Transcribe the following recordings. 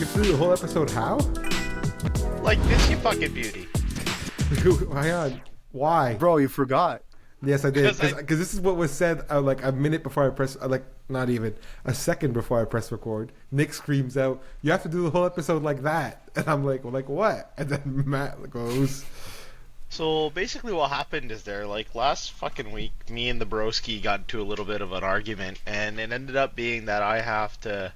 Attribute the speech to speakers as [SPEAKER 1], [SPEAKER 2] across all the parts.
[SPEAKER 1] You have to do the whole episode how?
[SPEAKER 2] Like this, you fucking beauty.
[SPEAKER 1] Hang on. Why?
[SPEAKER 3] Bro, you forgot.
[SPEAKER 1] Yes, I did.
[SPEAKER 2] Because
[SPEAKER 1] Because this is what was said like a minute before I press, like not even a second before I press record. Nick screams out, "You have to do the whole episode like that," and I'm like what? And then Matt goes.
[SPEAKER 2] So basically what happened is like last fucking week, me and the broski got into a little bit of an argument, and it ended up being that I have to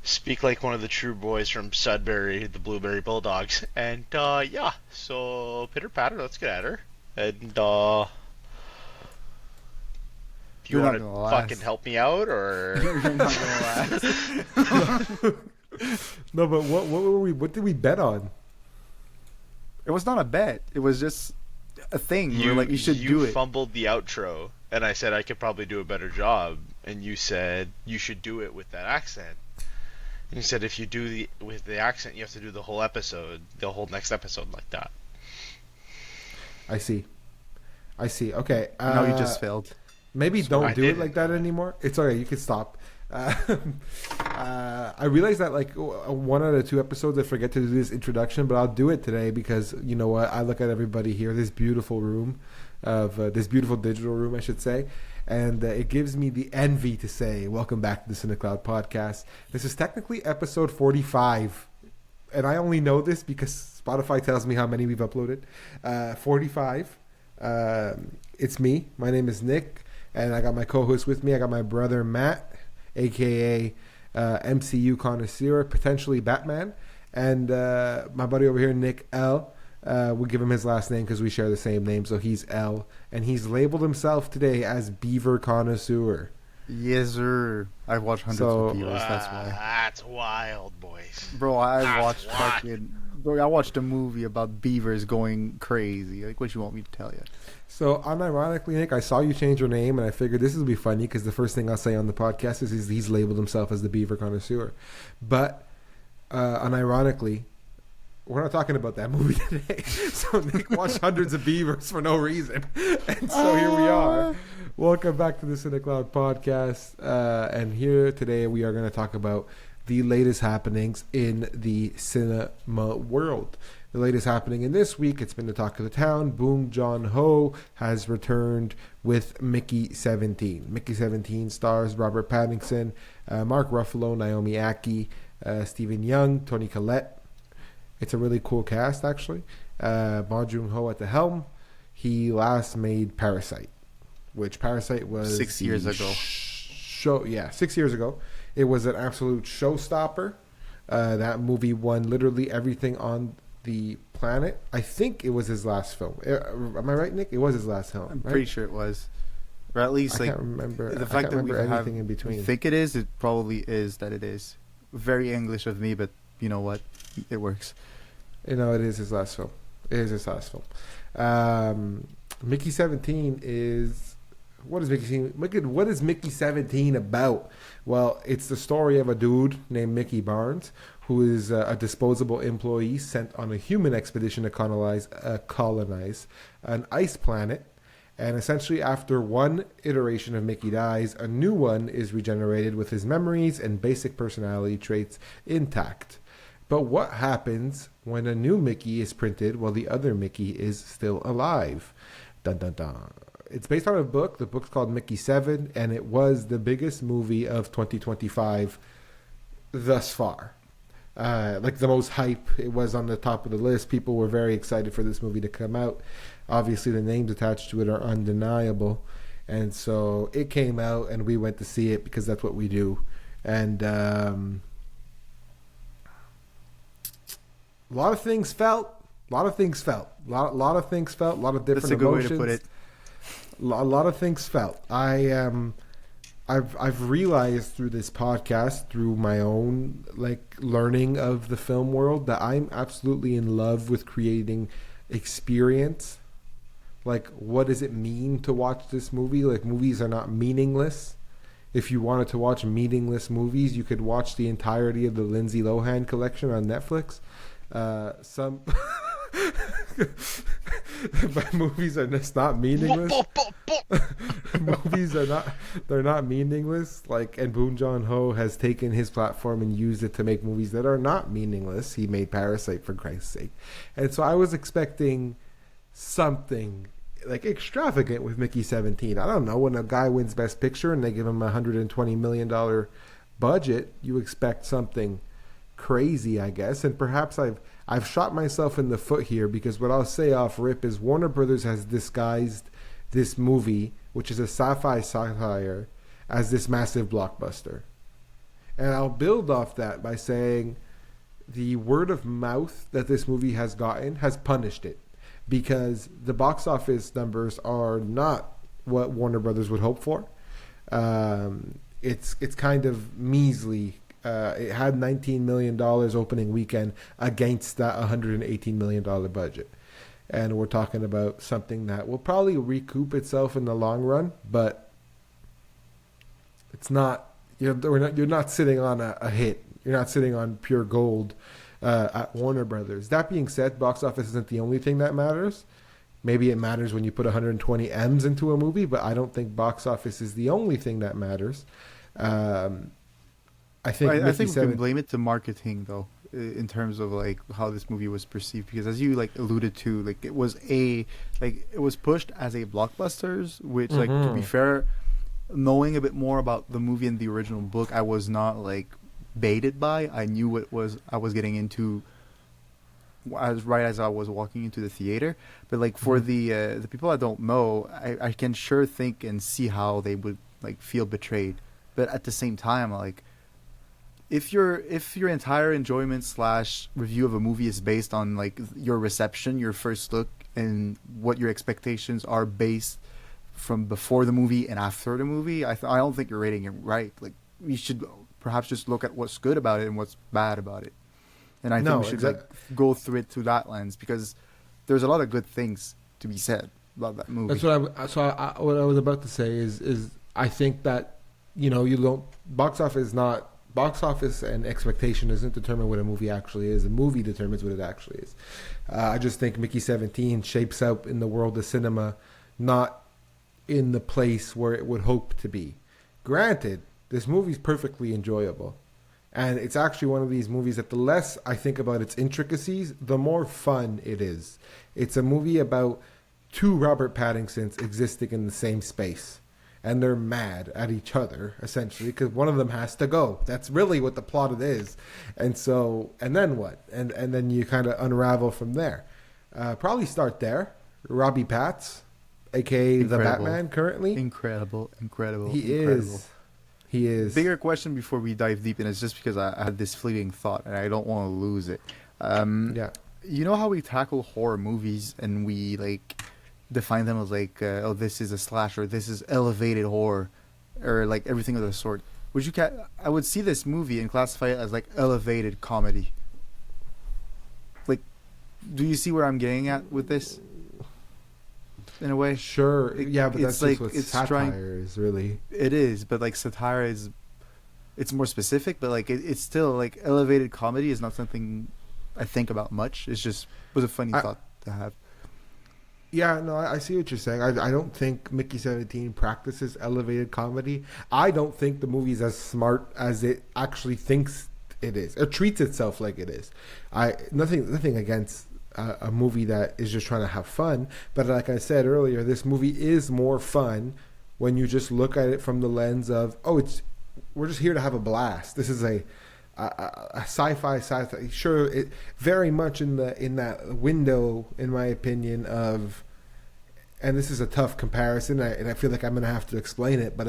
[SPEAKER 2] speak like one of the true boys from Sudbury, the Blueberry Bulldogs. And yeah, so pitter patter, let's get at her. And do you want to fucking help me out, or?
[SPEAKER 3] You're not gonna last.
[SPEAKER 1] No, but what did we bet on?
[SPEAKER 3] It was not a bet. It was just a thing. You were like, you should do it.
[SPEAKER 2] You fumbled the outro, and I said I could probably do a better job, and you said you should do it with that accent. And you said if you do with the accent, you have to do the whole episode, the whole next episode like that.
[SPEAKER 1] I see. Okay.
[SPEAKER 3] No, you just failed.
[SPEAKER 1] Maybe
[SPEAKER 2] So
[SPEAKER 1] don't
[SPEAKER 2] I
[SPEAKER 1] do it
[SPEAKER 2] didn't.
[SPEAKER 1] like that anymore. It's okay. You can stop. I realized that like one out of two episodes I forget to do this introduction, but I'll do it today because you know what? I look at everybody here, this beautiful room this beautiful digital room, I should say, and it gives me the envy to say, welcome back to the CineClwd Podcast. This is technically episode 45, and I only know this because Spotify tells me how many we've uploaded. 45. It's me. My name is Nick, and I got my co-host with me. I got my brother Matt, aka MCU connoisseur, potentially Batman, and my buddy over here, Nick L. We'll give him his last name because we share the same name, so he's L, and he's labeled himself today as Beaver Connoisseur.
[SPEAKER 3] Yes, sir. I've watched hundreds of Beavers. That's why.
[SPEAKER 2] That's wild, boys.
[SPEAKER 3] Bro, I
[SPEAKER 2] That's
[SPEAKER 3] watched a movie about beavers going crazy. Like, what you want me to tell you?
[SPEAKER 1] So, unironically, Nick, I saw you change your name, and I figured this will be funny because the first thing I'll say on the podcast is he's labeled himself as the Beaver Connoisseur. But, unironically, we're not talking about that movie today. So, Nick watched hundreds of beavers for no reason. And so, here we are. Welcome back to the CineClwd Podcast. And here today, we are going to talk about the latest happenings in the cinema world. The latest happening in this week, it's been the talk of the town. Bong Joon-ho has returned with Mickey 17. Mickey 17 stars Robert Pattinson, Mark Ruffalo, Naomi Aki, Stephen Young, Toni Collette. It's a really cool cast, actually. Bong Joon-ho at the helm. He last made Parasite, which Parasite was
[SPEAKER 3] 6 years ago.
[SPEAKER 1] 6 years ago. It was an absolute showstopper. That movie won literally everything on the planet. I think it was his last film. Am I right, Nick? It was his last film.
[SPEAKER 3] I'm
[SPEAKER 1] right?
[SPEAKER 3] pretty sure it was. Or at least,
[SPEAKER 1] I
[SPEAKER 3] like,
[SPEAKER 1] can't remember.
[SPEAKER 3] the
[SPEAKER 1] I
[SPEAKER 3] fact
[SPEAKER 1] can't
[SPEAKER 3] that we
[SPEAKER 1] remember
[SPEAKER 3] have
[SPEAKER 1] anything in between.
[SPEAKER 3] We think it is. It probably is that it is. Very English of me, but you know what? It works.
[SPEAKER 1] You know, it is his last film. It is his last film. Mickey 17 is... What is Mickey 17 about? Well, it's the story of a dude named Mickey Barnes, who is a disposable employee sent on a human expedition to colonize an ice planet. And essentially, after one iteration of Mickey dies, a new one is regenerated with his memories and basic personality traits intact. But what happens when a new Mickey is printed while the other Mickey is still alive? Dun dun dun. It's based on a book. The book's called Mickey 7, and it was the biggest movie of 2025 thus far. Like the most hype. It was on the top of the list. People were very excited for this movie to come out. Obviously, the names attached to it are undeniable. And so it came out, and we went to see it because that's what we do. And a lot of things felt. A lot of different
[SPEAKER 3] That's a good
[SPEAKER 1] emotions.
[SPEAKER 3] way to put it.
[SPEAKER 1] A lot of things felt. I've realized through this podcast, through my own like learning of the film world, that I'm absolutely in love with creating experience. Like, what does it mean to watch this movie? Like, movies are not meaningless. If you wanted to watch meaningless movies, you could watch the entirety of the Lindsay Lohan collection on Netflix. Some but movies are just not meaningless. movies are not, they're not meaningless. Like, and Bong Joon-ho has taken his platform and used it to make movies that are not meaningless. He made Parasite, for Christ's sake. And so I was expecting something like extravagant with Mickey 17. I don't know, when a guy wins Best Picture and they give him $120 million budget, you expect something crazy, I guess. And perhaps I've shot myself in the foot here, because what I'll say off rip is Warner Brothers has disguised this movie, which is a sci-fi satire, as this massive blockbuster. And I'll build off that by saying the word of mouth that this movie has gotten has punished it, because the box office numbers are not what Warner Brothers would hope for. It's kind of measly. It had $19 million opening weekend against that $118 million budget. And we're talking about something that will probably recoup itself in the long run, but it's not, you're not sitting on a hit. You're not sitting on pure gold at Warner Brothers. That being said, box office isn't the only thing that matters. Maybe it matters when you put 120 M's into a movie, but I don't think box office is the only thing that matters. I think
[SPEAKER 3] we can blame it to marketing, though, in terms of like how this movie was perceived, because as you like alluded to, like it was pushed as a blockbusters, which like to be fair, knowing a bit more about the movie and the original book, I was not like baited by. I knew what I was getting into as I was walking into the theater. But like for the people that don't know, I can sure think and see how they would like feel betrayed. But at the same time, like if your entire enjoyment / review of a movie is based on like your reception, your first look, and what your expectations are based from before the movie and after the movie, I don't think you're rating it right. Like we should perhaps just look at what's good about it and what's bad about it. And I think we should like go through it through that lens, because there's a lot of good things to be said about that movie.
[SPEAKER 1] That's what what I was about to say is I think that, you know, you don't, box office and expectation doesn't determine what a movie actually is. A movie determines what it actually is. I just think Mickey 17 shapes out in the world of cinema, not in the place where it would hope to be. Granted, this movie's perfectly enjoyable. And it's actually one of these movies that the less I think about its intricacies, the more fun it is. It's a movie about two Robert Pattinsons existing in the same space. And they're mad at each other, essentially, because one of them has to go. That's really what the plot of it is. And so, and then what? And then you kind of unravel from there. Probably start there. Robbie Patts, a.k.a. the Batman, currently.
[SPEAKER 3] Incredible.
[SPEAKER 1] He is.
[SPEAKER 3] Bigger question before we dive deep in is just because I had this fleeting thought and I don't want to lose it.
[SPEAKER 1] Yeah.
[SPEAKER 3] You know how we tackle horror movies and we like define them as like, oh, this is a slasher, this is elevated horror, or like everything of the sort. I would see this movie and classify it as like elevated comedy. Like, do you see where I'm getting at with this? In a way,
[SPEAKER 1] sure, yeah, but that's
[SPEAKER 3] like,
[SPEAKER 1] just what satire is, really.
[SPEAKER 3] It is, but like satire is, it's more specific. But like it's still like elevated comedy is not something I think about much. It's just was a funny thought to have.
[SPEAKER 1] Yeah, no, I see what you're saying. I don't think Mickey 17 practices elevated comedy. I don't think the movie's as smart as it actually thinks it is. It treats itself like it is. Nothing against a movie that is just trying to have fun, but like I said earlier, this movie is more fun when you just look at it from the lens of, we're just here to have a blast. This is a sci-fi. Sure, it very much in that window, in my opinion, of, and this is a tough comparison, and I feel like I'm gonna have to explain it, but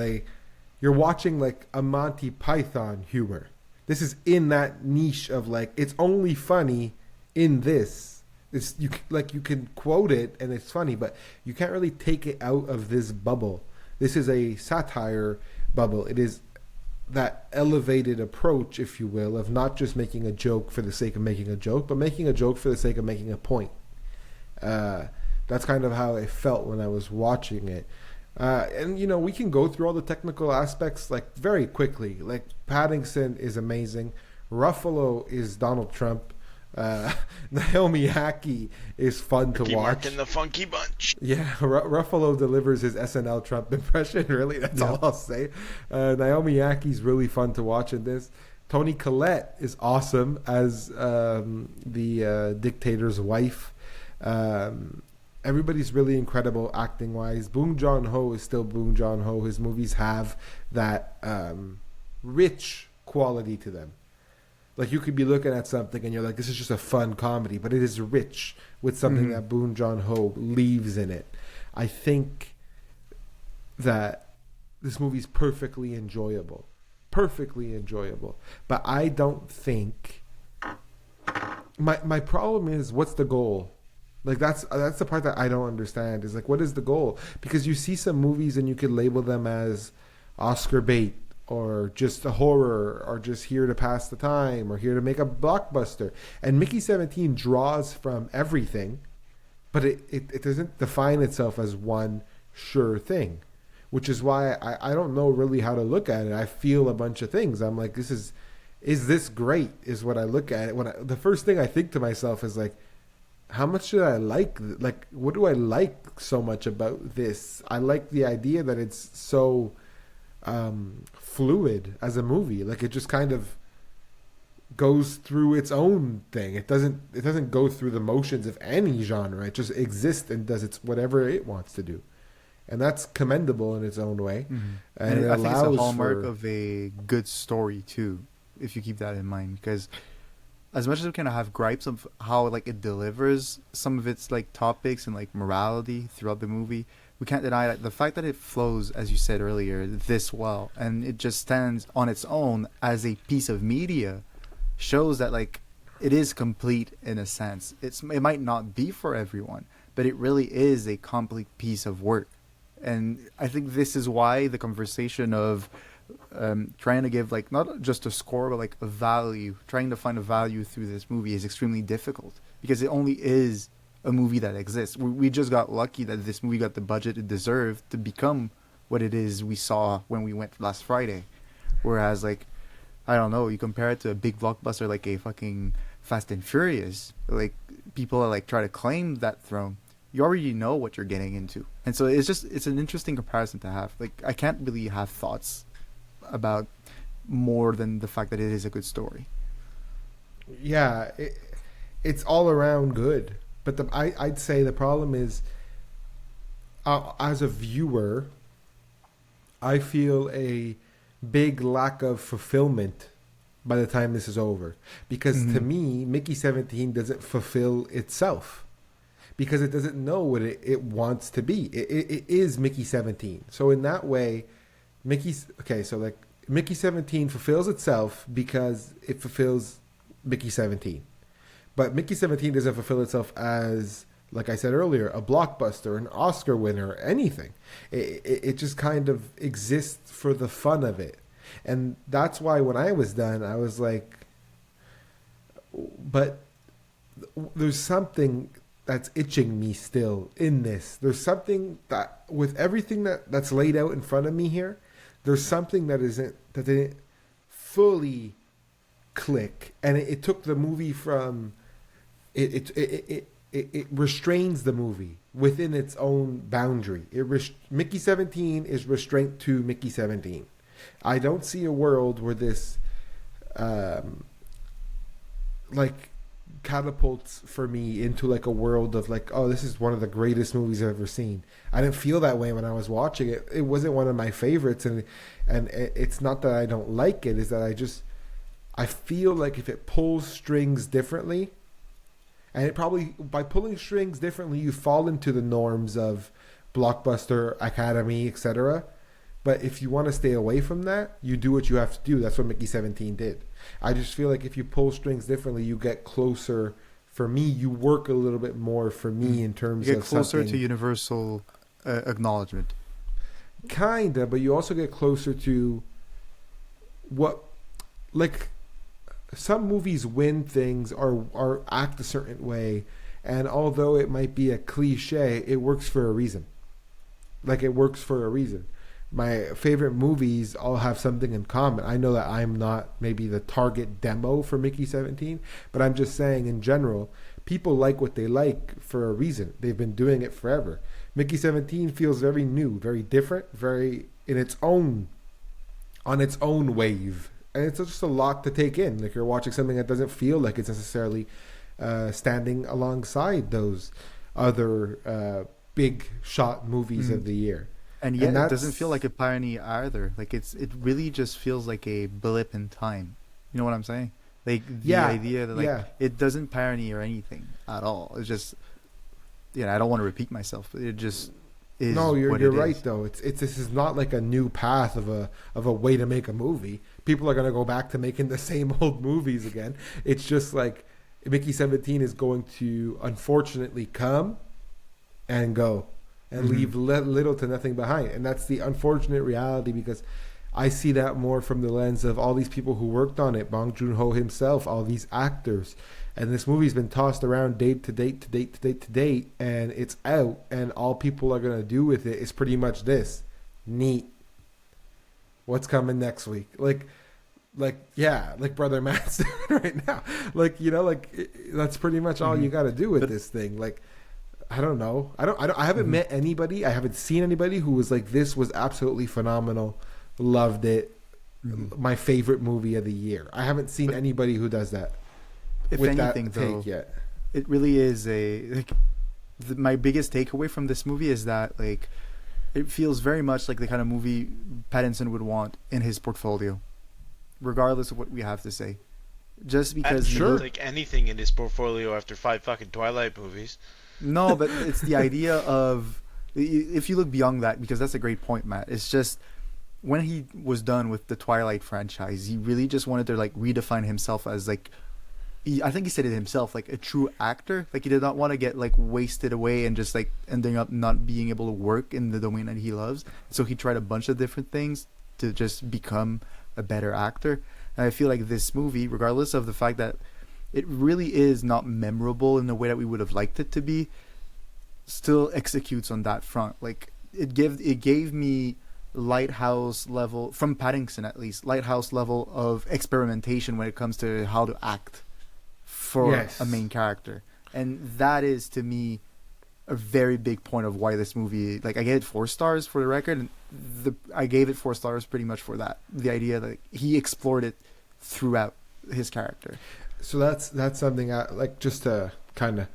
[SPEAKER 1] you're watching like a Monty Python humor. This is in that niche of like, it's only funny in this. You can quote it and it's funny, but you can't really take it out of this bubble. This is a satire bubble. It is that elevated approach, if you will, of not just making a joke for the sake of making a joke, but making a joke for the sake of making a point. That's kind of how I felt when I was watching it. And, you know, we can go through all the technical aspects like very quickly. Like, Pattinson is amazing. Ruffalo is Donald Trump. Naomi Aki is fun to
[SPEAKER 2] Ricky
[SPEAKER 1] watch.
[SPEAKER 2] Martin, the Funky Bunch.
[SPEAKER 1] Yeah, Ruffalo delivers his SNL Trump impression. Really, that's all I'll say. Naomi Aki's really fun to watch in this. Toni Collette is awesome as the dictator's wife. Everybody's really incredible acting wise. Bong Joon-ho is still Bong Joon-ho. His movies have that rich quality to them. Like, you could be looking at something and you're like, this is just a fun comedy, but it is rich with something that Bong Joon-ho leaves in it. I think that this movie's perfectly enjoyable. Perfectly enjoyable. But I don't think... My problem is, what's the goal? Like, that's the part that I don't understand. Is like, what is the goal? Because you see some movies and you could label them as Oscar bait, or just a horror, or just here to pass the time, or here to make a blockbuster. And Mickey 17 draws from everything, but it doesn't define itself as one sure thing, which is why I don't know really how to look at it. I feel a bunch of things. I'm like, is this great? Is what I look at it. The first thing I think to myself is like, how much did I like? Like, what do I like so much about this? I like the idea that it's so fluid as a movie. Like, it just kind of goes through its own thing. It doesn't go through the motions of any genre. It just exists and does its whatever it wants to do, and that's commendable in its own way. And
[SPEAKER 3] I think it's a hallmark of a good story too, if you keep that in mind. Because as much as we kind of have gripes of how like it delivers some of its like topics and like morality throughout the movie, we can't deny that the fact that it flows, as you said earlier, this well, and it just stands on its own as a piece of media, shows that like it is complete in a sense. It might not be for everyone, but it really is a complete piece of work. And I think this is why the conversation of trying to give like not just a score but like a value, trying to find a value through this movie is extremely difficult, because it only is a movie that exists. We just got lucky that this movie got the budget it deserved to become what it is we saw when we went last Friday. Whereas like, I don't know, you compare it to a big blockbuster like a fucking Fast and Furious, like people are like try to claim that throne. You already know what you're getting into. And so it's an interesting comparison to have. Like, I can't really have thoughts about more than the fact that it is a good story.
[SPEAKER 1] Yeah, it's all around good. But I'd say the problem is, as a viewer, I feel a big lack of fulfillment by the time this is over. Because to me, Mickey 17 doesn't fulfill itself. Because it doesn't know what it wants to be. It is Mickey 17. So in that way, Mickey 17 fulfills itself because it fulfills Mickey 17. But Mickey 17 doesn't fulfill itself as, like I said earlier, a blockbuster, an Oscar winner, anything. It just kind of exists for the fun of it. And that's why when I was done, I was like, but there's something that's itching me still in this. There's something that, with everything that's laid out in front of me here, there's something that didn't fully click. And it took the movie from... It restrains the movie within its own boundary. Mickey 17 is restraint to Mickey 17. I don't see a world where this catapults for me into like a world of like, oh, this is one of the greatest movies I've ever seen. I didn't feel that way when I was watching it. It wasn't one of my favorites, and it's not that I don't like it, is that I feel like if it pulls strings differently, and it probably, by pulling strings differently, you fall into the norms of Blockbuster, Academy, etc. But if you want to stay away from that, you do what you have to do. That's what Mickey 17 did. I just feel like if you pull strings differently, you get closer. For me, you work a little bit more for me in terms of
[SPEAKER 3] you get closer to universal acknowledgement.
[SPEAKER 1] Kinda, but you also get closer to what, like, some movies win things or act a certain way, and although it might be a cliche, it works for a reason. Like, it works for a reason. my favorite movies all have something in common. I know that I'm not maybe the target demo for Mickey 17, but I'm just saying in general, people like what they like for a reason. They've been doing it forever. Mickey 17 feels very new, very different, very in its own, on its own wave. And it's just a lot to take in. Like you're watching something that doesn't feel like it's necessarily standing alongside those other big shot movies of the year.
[SPEAKER 3] And yet it doesn't feel like a pioneer either. Like it really just feels like a blip in time. You know what I'm saying? Like the idea that it doesn't pioneer anything at all. It's just, I don't want to repeat myself, but it just is. No, you're right though. This is not like a new path of a way to make a movie. People are gonna go back to making the same old movies again. It's just like Mickey 17 is going to unfortunately come and go. And leave little to nothing behind. And that's the unfortunate reality, because I see that more from the lens of all these people who worked on it, Bong Joon-ho himself, all these actors. And this movie's been tossed around date to date to date to date to date, and it's out, and all people are going to do with it is pretty much this. Neat. What's coming next week? Like Brother Matt's doing right now. That's pretty much all you got to do with this thing. Like, I don't know. I haven't met anybody. I haven't seen anybody who was like, this was absolutely phenomenal. Loved it. My favorite movie of the year. I haven't seen anybody who does that. If with anything, that take though, yet. It really is my biggest takeaway from this movie is that it feels very much like the kind of movie Pattinson would want in his portfolio, regardless of what we have to say. Just because
[SPEAKER 2] like anything in his portfolio after 5 fucking Twilight movies.
[SPEAKER 3] No, but it's the idea of, if you look beyond that, because that's a great point, Matt. It's just when he was done with the Twilight franchise, he really just wanted to redefine himself as I think he said it himself, a true actor. He did not want to get wasted away and just ending up not being able to work in the domain that he loves. So he tried a bunch of different things to just become a better actor. And I feel like this movie, regardless of the fact that it really is not memorable in the way that we would have liked it to be, still executes on that front. It gave me Lighthouse level, from Pattinson at least, Lighthouse level of experimentation when it comes to how to act for a main character. And that is, to me, a very big point of why this movie, I gave it 4 stars for the record, and I gave it 4 stars pretty much for that. The idea that he explored it throughout his character.
[SPEAKER 1] So that's something just to kind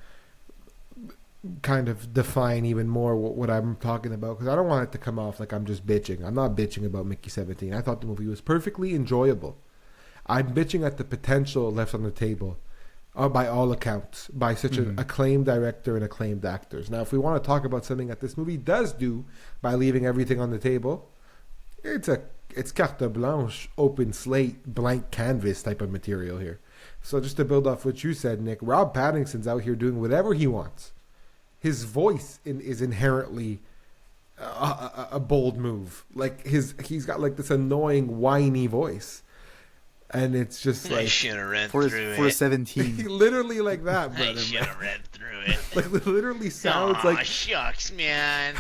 [SPEAKER 1] of define even more what I'm talking about, because I don't want it to come off like I'm just bitching. I'm not bitching about Mickey 17. I thought the movie was perfectly enjoyable. I'm bitching at the potential left on the table, by all accounts, by such an acclaimed director and acclaimed actors. Now, if we want to talk about something that this movie does do by leaving everything on the table, it's carte blanche, open slate, blank canvas type of material here. So just to build off what you said, Nick, Rob Pattinson's out here doing whatever he wants. His voice is inherently a bold move. He's got this annoying whiny voice, and it's just
[SPEAKER 2] I should have read
[SPEAKER 3] through
[SPEAKER 2] it.
[SPEAKER 3] For 17,
[SPEAKER 1] literally like that, brother.
[SPEAKER 2] I should have read through it.
[SPEAKER 1] Literally sounds like
[SPEAKER 2] shucks, man.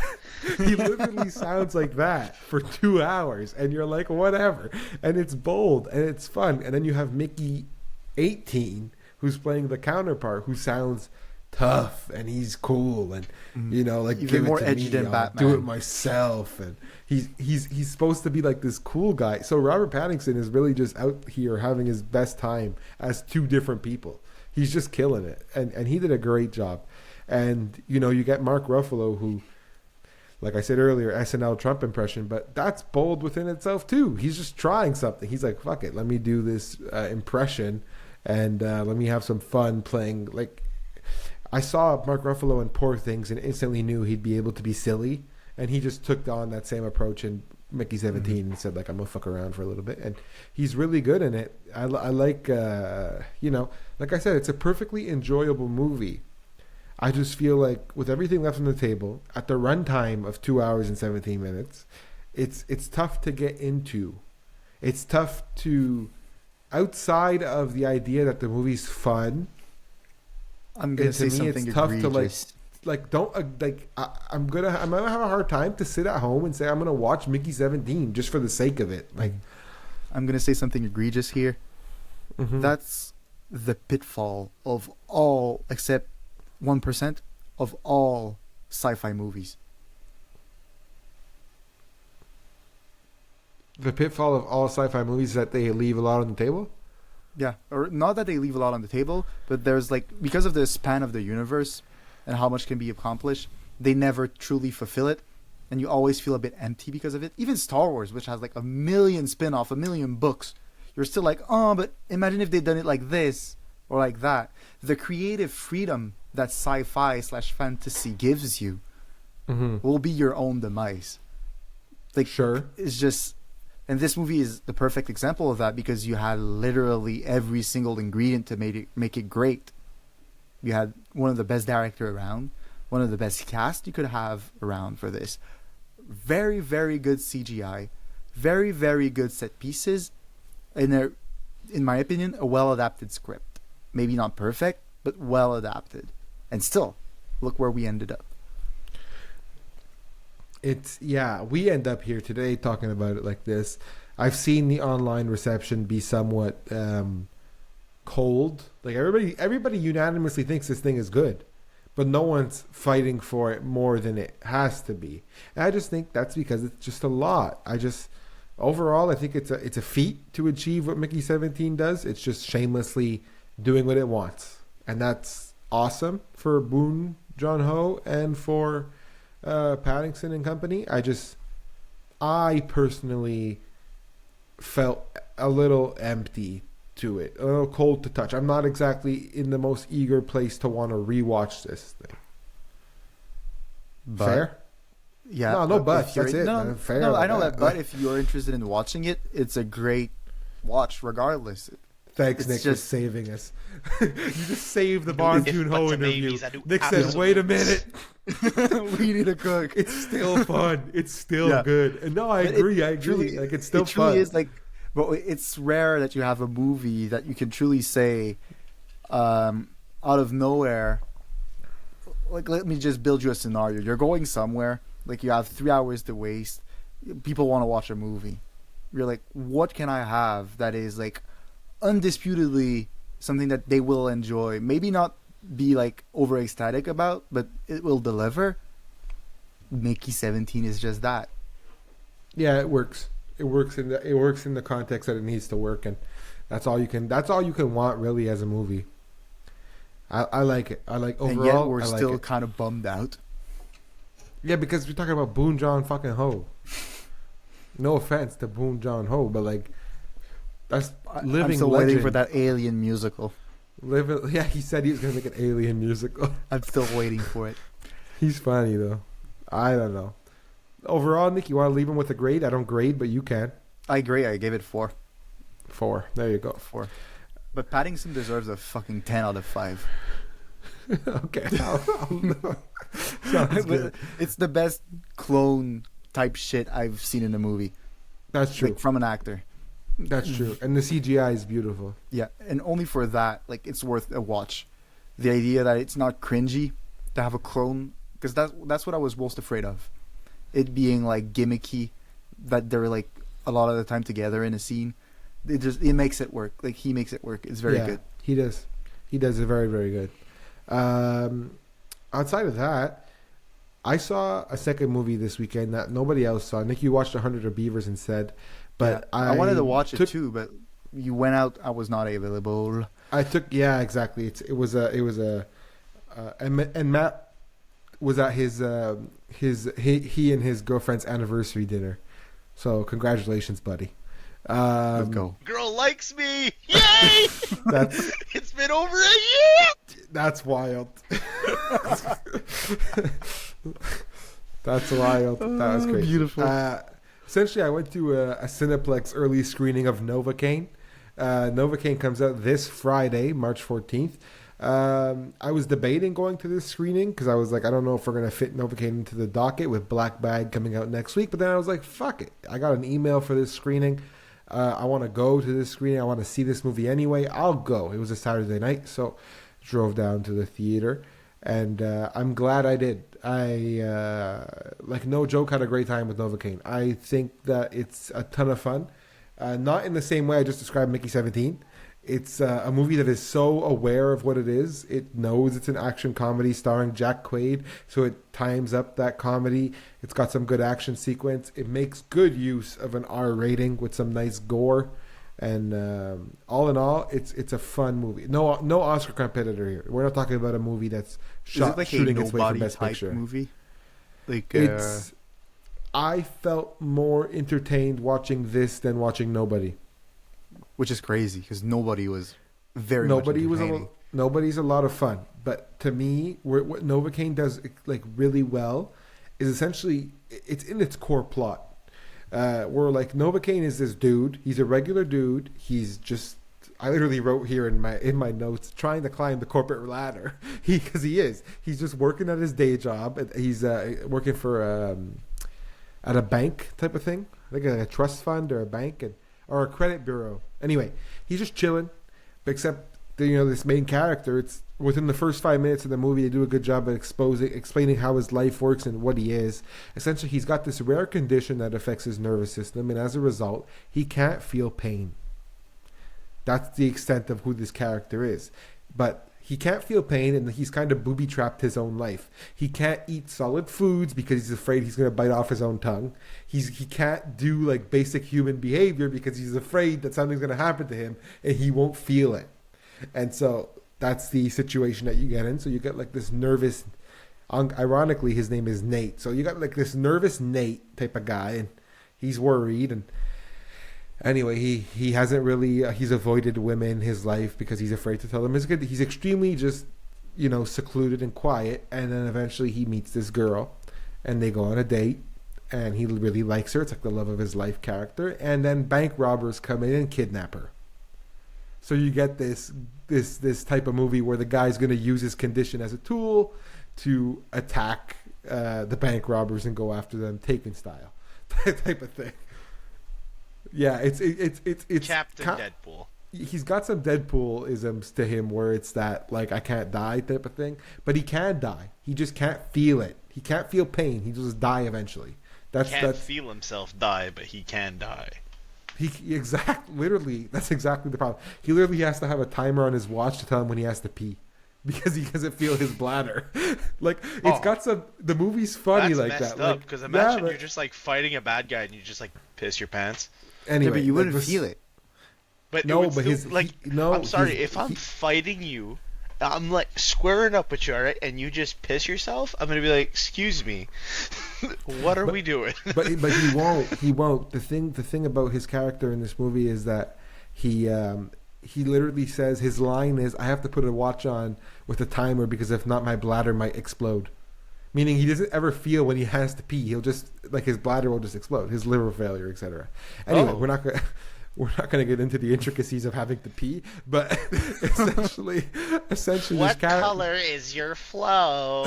[SPEAKER 1] He literally sounds like that for 2 hours, and you're like, whatever. And it's bold and it's fun, and then you have Mickey 18, who's playing the counterpart, who sounds tough and he's cool and
[SPEAKER 3] even
[SPEAKER 1] give
[SPEAKER 3] more
[SPEAKER 1] it to
[SPEAKER 3] edgy
[SPEAKER 1] me,
[SPEAKER 3] than
[SPEAKER 1] I'll
[SPEAKER 3] Batman.
[SPEAKER 1] do it myself, and he's supposed to be this cool guy. So Robert Pattinson is really just out here having his best time as 2 different people. He's just killing it, and he did a great job. And you get Mark Ruffalo, who, like I said earlier, SNL Trump impression, but that's bold within itself too. He's just trying something. He's like, fuck it, let me do this impression, and let me have some fun playing. I saw Mark Ruffalo in Poor Things and instantly knew he'd be able to be silly, and he just took on that same approach in Mickey 17 and said, I'm gonna fuck around for a little bit, and he's really good in it. I like, like I said, it's a perfectly enjoyable movie. I just feel like with everything left on the table, at the runtime of 2 hours and 17 minutes, it's tough to get into. It's tough to, outside of the idea that the movie's fun.
[SPEAKER 3] I'm gonna say something
[SPEAKER 1] it's tough
[SPEAKER 3] egregious.
[SPEAKER 1] like don't like I'm gonna have a hard time to sit at home and say I'm gonna watch Mickey 17 just for the sake of it. Like,
[SPEAKER 3] I'm gonna say something egregious here.
[SPEAKER 1] mm-hmm.
[SPEAKER 3] That's the pitfall of all, except 1% of all sci-fi movies.
[SPEAKER 1] The pitfall of all sci-fi movies is that they leave a lot on the table.
[SPEAKER 3] Yeah, or not that they leave a lot on the table, but there's like, because of the span of the universe and how much can be accomplished, they never truly fulfill it, and you always feel a bit empty because of it. Even Star Wars, which has like 1 million spin-off, 1 million books, you're still like, oh, but imagine if they'd done it like this or like that. The creative freedom that sci-fi / fantasy gives you
[SPEAKER 1] Mm-hmm.
[SPEAKER 3] will be your own demise. Like,
[SPEAKER 1] Sure.
[SPEAKER 3] it's just, and this movie is the perfect example of that, because you had literally every single ingredient to make it great. You had one of the best director around, one of the best cast you could have around for this. Very, very good CGI, very, very good set pieces, and in my opinion, a well-adapted script. Maybe not perfect, but well-adapted. And still, look where we ended up.
[SPEAKER 1] We end up here today talking about it like this. I've seen the online reception be somewhat cold. Like, everybody unanimously thinks this thing is good, but no one's fighting for it more than it has to be. And I just think that's because it's just a lot. Overall, I think it's a feat to achieve what Mickey 17 does. It's just shamelessly doing what it wants, and that's awesome for Bong Joon-ho and for Paddington and company. I personally felt a little empty to it, a little cold to touch. I'm not exactly in the most eager place to want to rewatch this thing.
[SPEAKER 3] But,
[SPEAKER 1] fair?
[SPEAKER 3] Yeah.
[SPEAKER 1] No, but that's it.
[SPEAKER 3] No,
[SPEAKER 1] Fair.
[SPEAKER 3] no, I know that. But if you're interested in watching it, it's a great watch regardless.
[SPEAKER 1] Thanks,
[SPEAKER 3] It's
[SPEAKER 1] Nick,
[SPEAKER 3] just-
[SPEAKER 1] for saving us. You just saved the Bong Joon-ho
[SPEAKER 2] Butts and
[SPEAKER 1] interview.
[SPEAKER 2] babies, I do
[SPEAKER 1] Nick said,
[SPEAKER 2] absolutely
[SPEAKER 1] wait a minute.
[SPEAKER 3] We need a cook.
[SPEAKER 1] It's still fun. It's still
[SPEAKER 3] Yeah.
[SPEAKER 1] good. And no, I
[SPEAKER 3] But
[SPEAKER 1] agree.
[SPEAKER 3] it truly-
[SPEAKER 1] Like, it's still
[SPEAKER 3] it truly
[SPEAKER 1] fun.
[SPEAKER 3] is like, but it's rare that you have a movie that you can truly say, out of nowhere, like, let me just build you a scenario. You're going somewhere, like, you have 3 hours to waste. People want to watch a movie. You're like, what can I have that is like undisputedly something that they will enjoy? Maybe not be like over ecstatic about, but it will deliver. Mickey 17 is just that.
[SPEAKER 1] Yeah, it works. It works in the context that it needs to work, and that's all you can want really as a movie. I like it. I like overall.
[SPEAKER 3] And yet we're
[SPEAKER 1] I like
[SPEAKER 3] still
[SPEAKER 1] it.
[SPEAKER 3] kind of bummed out.
[SPEAKER 1] Yeah, because we're talking about Bong Joon-ho. No offense to Bong Joon-ho, but like, that's living
[SPEAKER 3] I'm still
[SPEAKER 1] legend.
[SPEAKER 3] waiting for that Alien musical.
[SPEAKER 1] Yeah, he said he was gonna make an Alien musical.
[SPEAKER 3] I'm still waiting for it.
[SPEAKER 1] He's funny though. I don't know. Overall, Nick, you want to leave him with a grade? I don't grade, but you can.
[SPEAKER 3] I agree. I gave it 4.
[SPEAKER 1] 4. There you go.
[SPEAKER 3] 4. But Paddington deserves a fucking 10 out of 5.
[SPEAKER 1] Okay. Sounds good.
[SPEAKER 3] It's the best clone type shit I've seen in a movie.
[SPEAKER 1] That's true.
[SPEAKER 3] Like, from an actor.
[SPEAKER 1] That's true. And the CGI is beautiful.
[SPEAKER 3] Yeah, and only for that, like, it's worth a watch. The idea that it's not cringy to have a clone, because that's what I was most afraid of. It being like gimmicky, that they're like a lot of the time together in a scene. It makes it work. Like, he makes it work. It's very good.
[SPEAKER 1] He does. He does it very, very good. Outside of that, I saw a second movie this weekend that nobody else saw. Nick, you watched 100 of Beavers instead, but
[SPEAKER 3] Yeah, I wanted to watch it too, but you went out. I was not available.
[SPEAKER 1] Exactly. And Matt was at his he and his girlfriend's anniversary dinner. So congratulations, buddy.
[SPEAKER 3] Let's go.
[SPEAKER 2] Girl likes me. Yay!
[SPEAKER 1] That's
[SPEAKER 2] It's been over a year.
[SPEAKER 1] that's wild. That's wild. That was great.
[SPEAKER 3] Beautiful.
[SPEAKER 1] Essentially, I went to a Cineplex early screening of Novocaine. Novocaine comes out this Friday, March 14th. I was debating going to this screening because I was like, I don't know if we're going to fit Novocaine into the docket with Black Bag coming out next week. But then I was like, fuck it. I got an email for this screening. I want to go to this screening. I want to see this movie anyway. I'll go. It was a Saturday night, so drove down to the theater. and I'm glad I did. Like no joke, had a great time with Novocaine. I think that it's a ton of fun. Not in the same way I just described Mickey 17. It's a movie that is so aware of what it is. It knows it's an action comedy starring Jack Quaid, so it times up that comedy. It's got some good action sequence. It makes good use of an R rating with some nice gore. And all in all, it's a fun movie. No Oscar competitor here. We're not talking about a movie that's shooting its way from Best Picture.
[SPEAKER 3] Movie? Like
[SPEAKER 1] I felt more entertained watching this than watching Nobody.
[SPEAKER 3] Which is crazy because Nobody was very much entertaining.
[SPEAKER 1] Nobody's a lot of fun, but to me, what Novocaine does like really well is essentially it's in its core plot. Where like Novocaine is this dude. He's a regular dude. He's just I literally wrote here in my notes trying to climb the corporate ladder. Because he is. He's just working at his day job. He's working for at a bank type of thing, like a trust fund or a bank or a credit bureau. Anyway, he's just chilling, except this main character. It's within the first 5 minutes of the movie, they do a good job of explaining how his life works and what he is. Essentially, he's got this rare condition that affects his nervous system, and as a result, he can't feel pain. That's the extent of who this character is. But he can't feel pain, and he's kind of booby-trapped his own life. He can't eat solid foods because he's afraid he's going to bite off his own tongue. He can't do like basic human behavior because he's afraid that something's going to happen to him, and he won't feel it. And so that's the situation that you get in. So you get like this nervous, ironically, his name is Nate. So you got like this nervous Nate type of guy, and he's worried. And anyway, he hasn't really, he's avoided women in his life because he's afraid to tell them. He's extremely just, secluded and quiet. And then eventually he meets this girl and they go on a date and he really likes her. It's like the love of his life character. And then bank robbers come in and kidnap her. So you get this type of movie where the guy's going to use his condition as a tool to attack the bank robbers and go after them, Taken style, type of thing. Yeah, it's
[SPEAKER 2] Captain Deadpool.
[SPEAKER 1] He's got some Deadpool-isms to him where it's that like I can't die type of thing, but he can die. He just can't feel it. He can't feel pain. He just die eventually.
[SPEAKER 2] He can't feel himself die, but he can die.
[SPEAKER 1] Literally, that's exactly the problem. He literally has to have a timer on his watch to tell him when he has to pee because he doesn't feel his bladder. Got some. The movie's funny like that.
[SPEAKER 2] That's messed up because imagine you're just like fighting a bad guy and you just like piss your pants.
[SPEAKER 1] Anyway,
[SPEAKER 3] but you wouldn't feel it.
[SPEAKER 2] But no, but I'm sorry. If I'm fighting you, I'm like squaring up with you, all right, and you just piss yourself, I'm gonna be like, "Excuse me, what are we doing?"
[SPEAKER 1] but he won't. He won't. The thing about his character in this movie is that he literally says his line is, "I have to put a watch on with a timer because if not, my bladder might explode." Meaning he doesn't ever feel when he has to pee. He'll just like his bladder will just explode, his liver failure, etc. Anyway, we're not gonna get into the intricacies of having to pee, but essentially,
[SPEAKER 2] what color is your flow?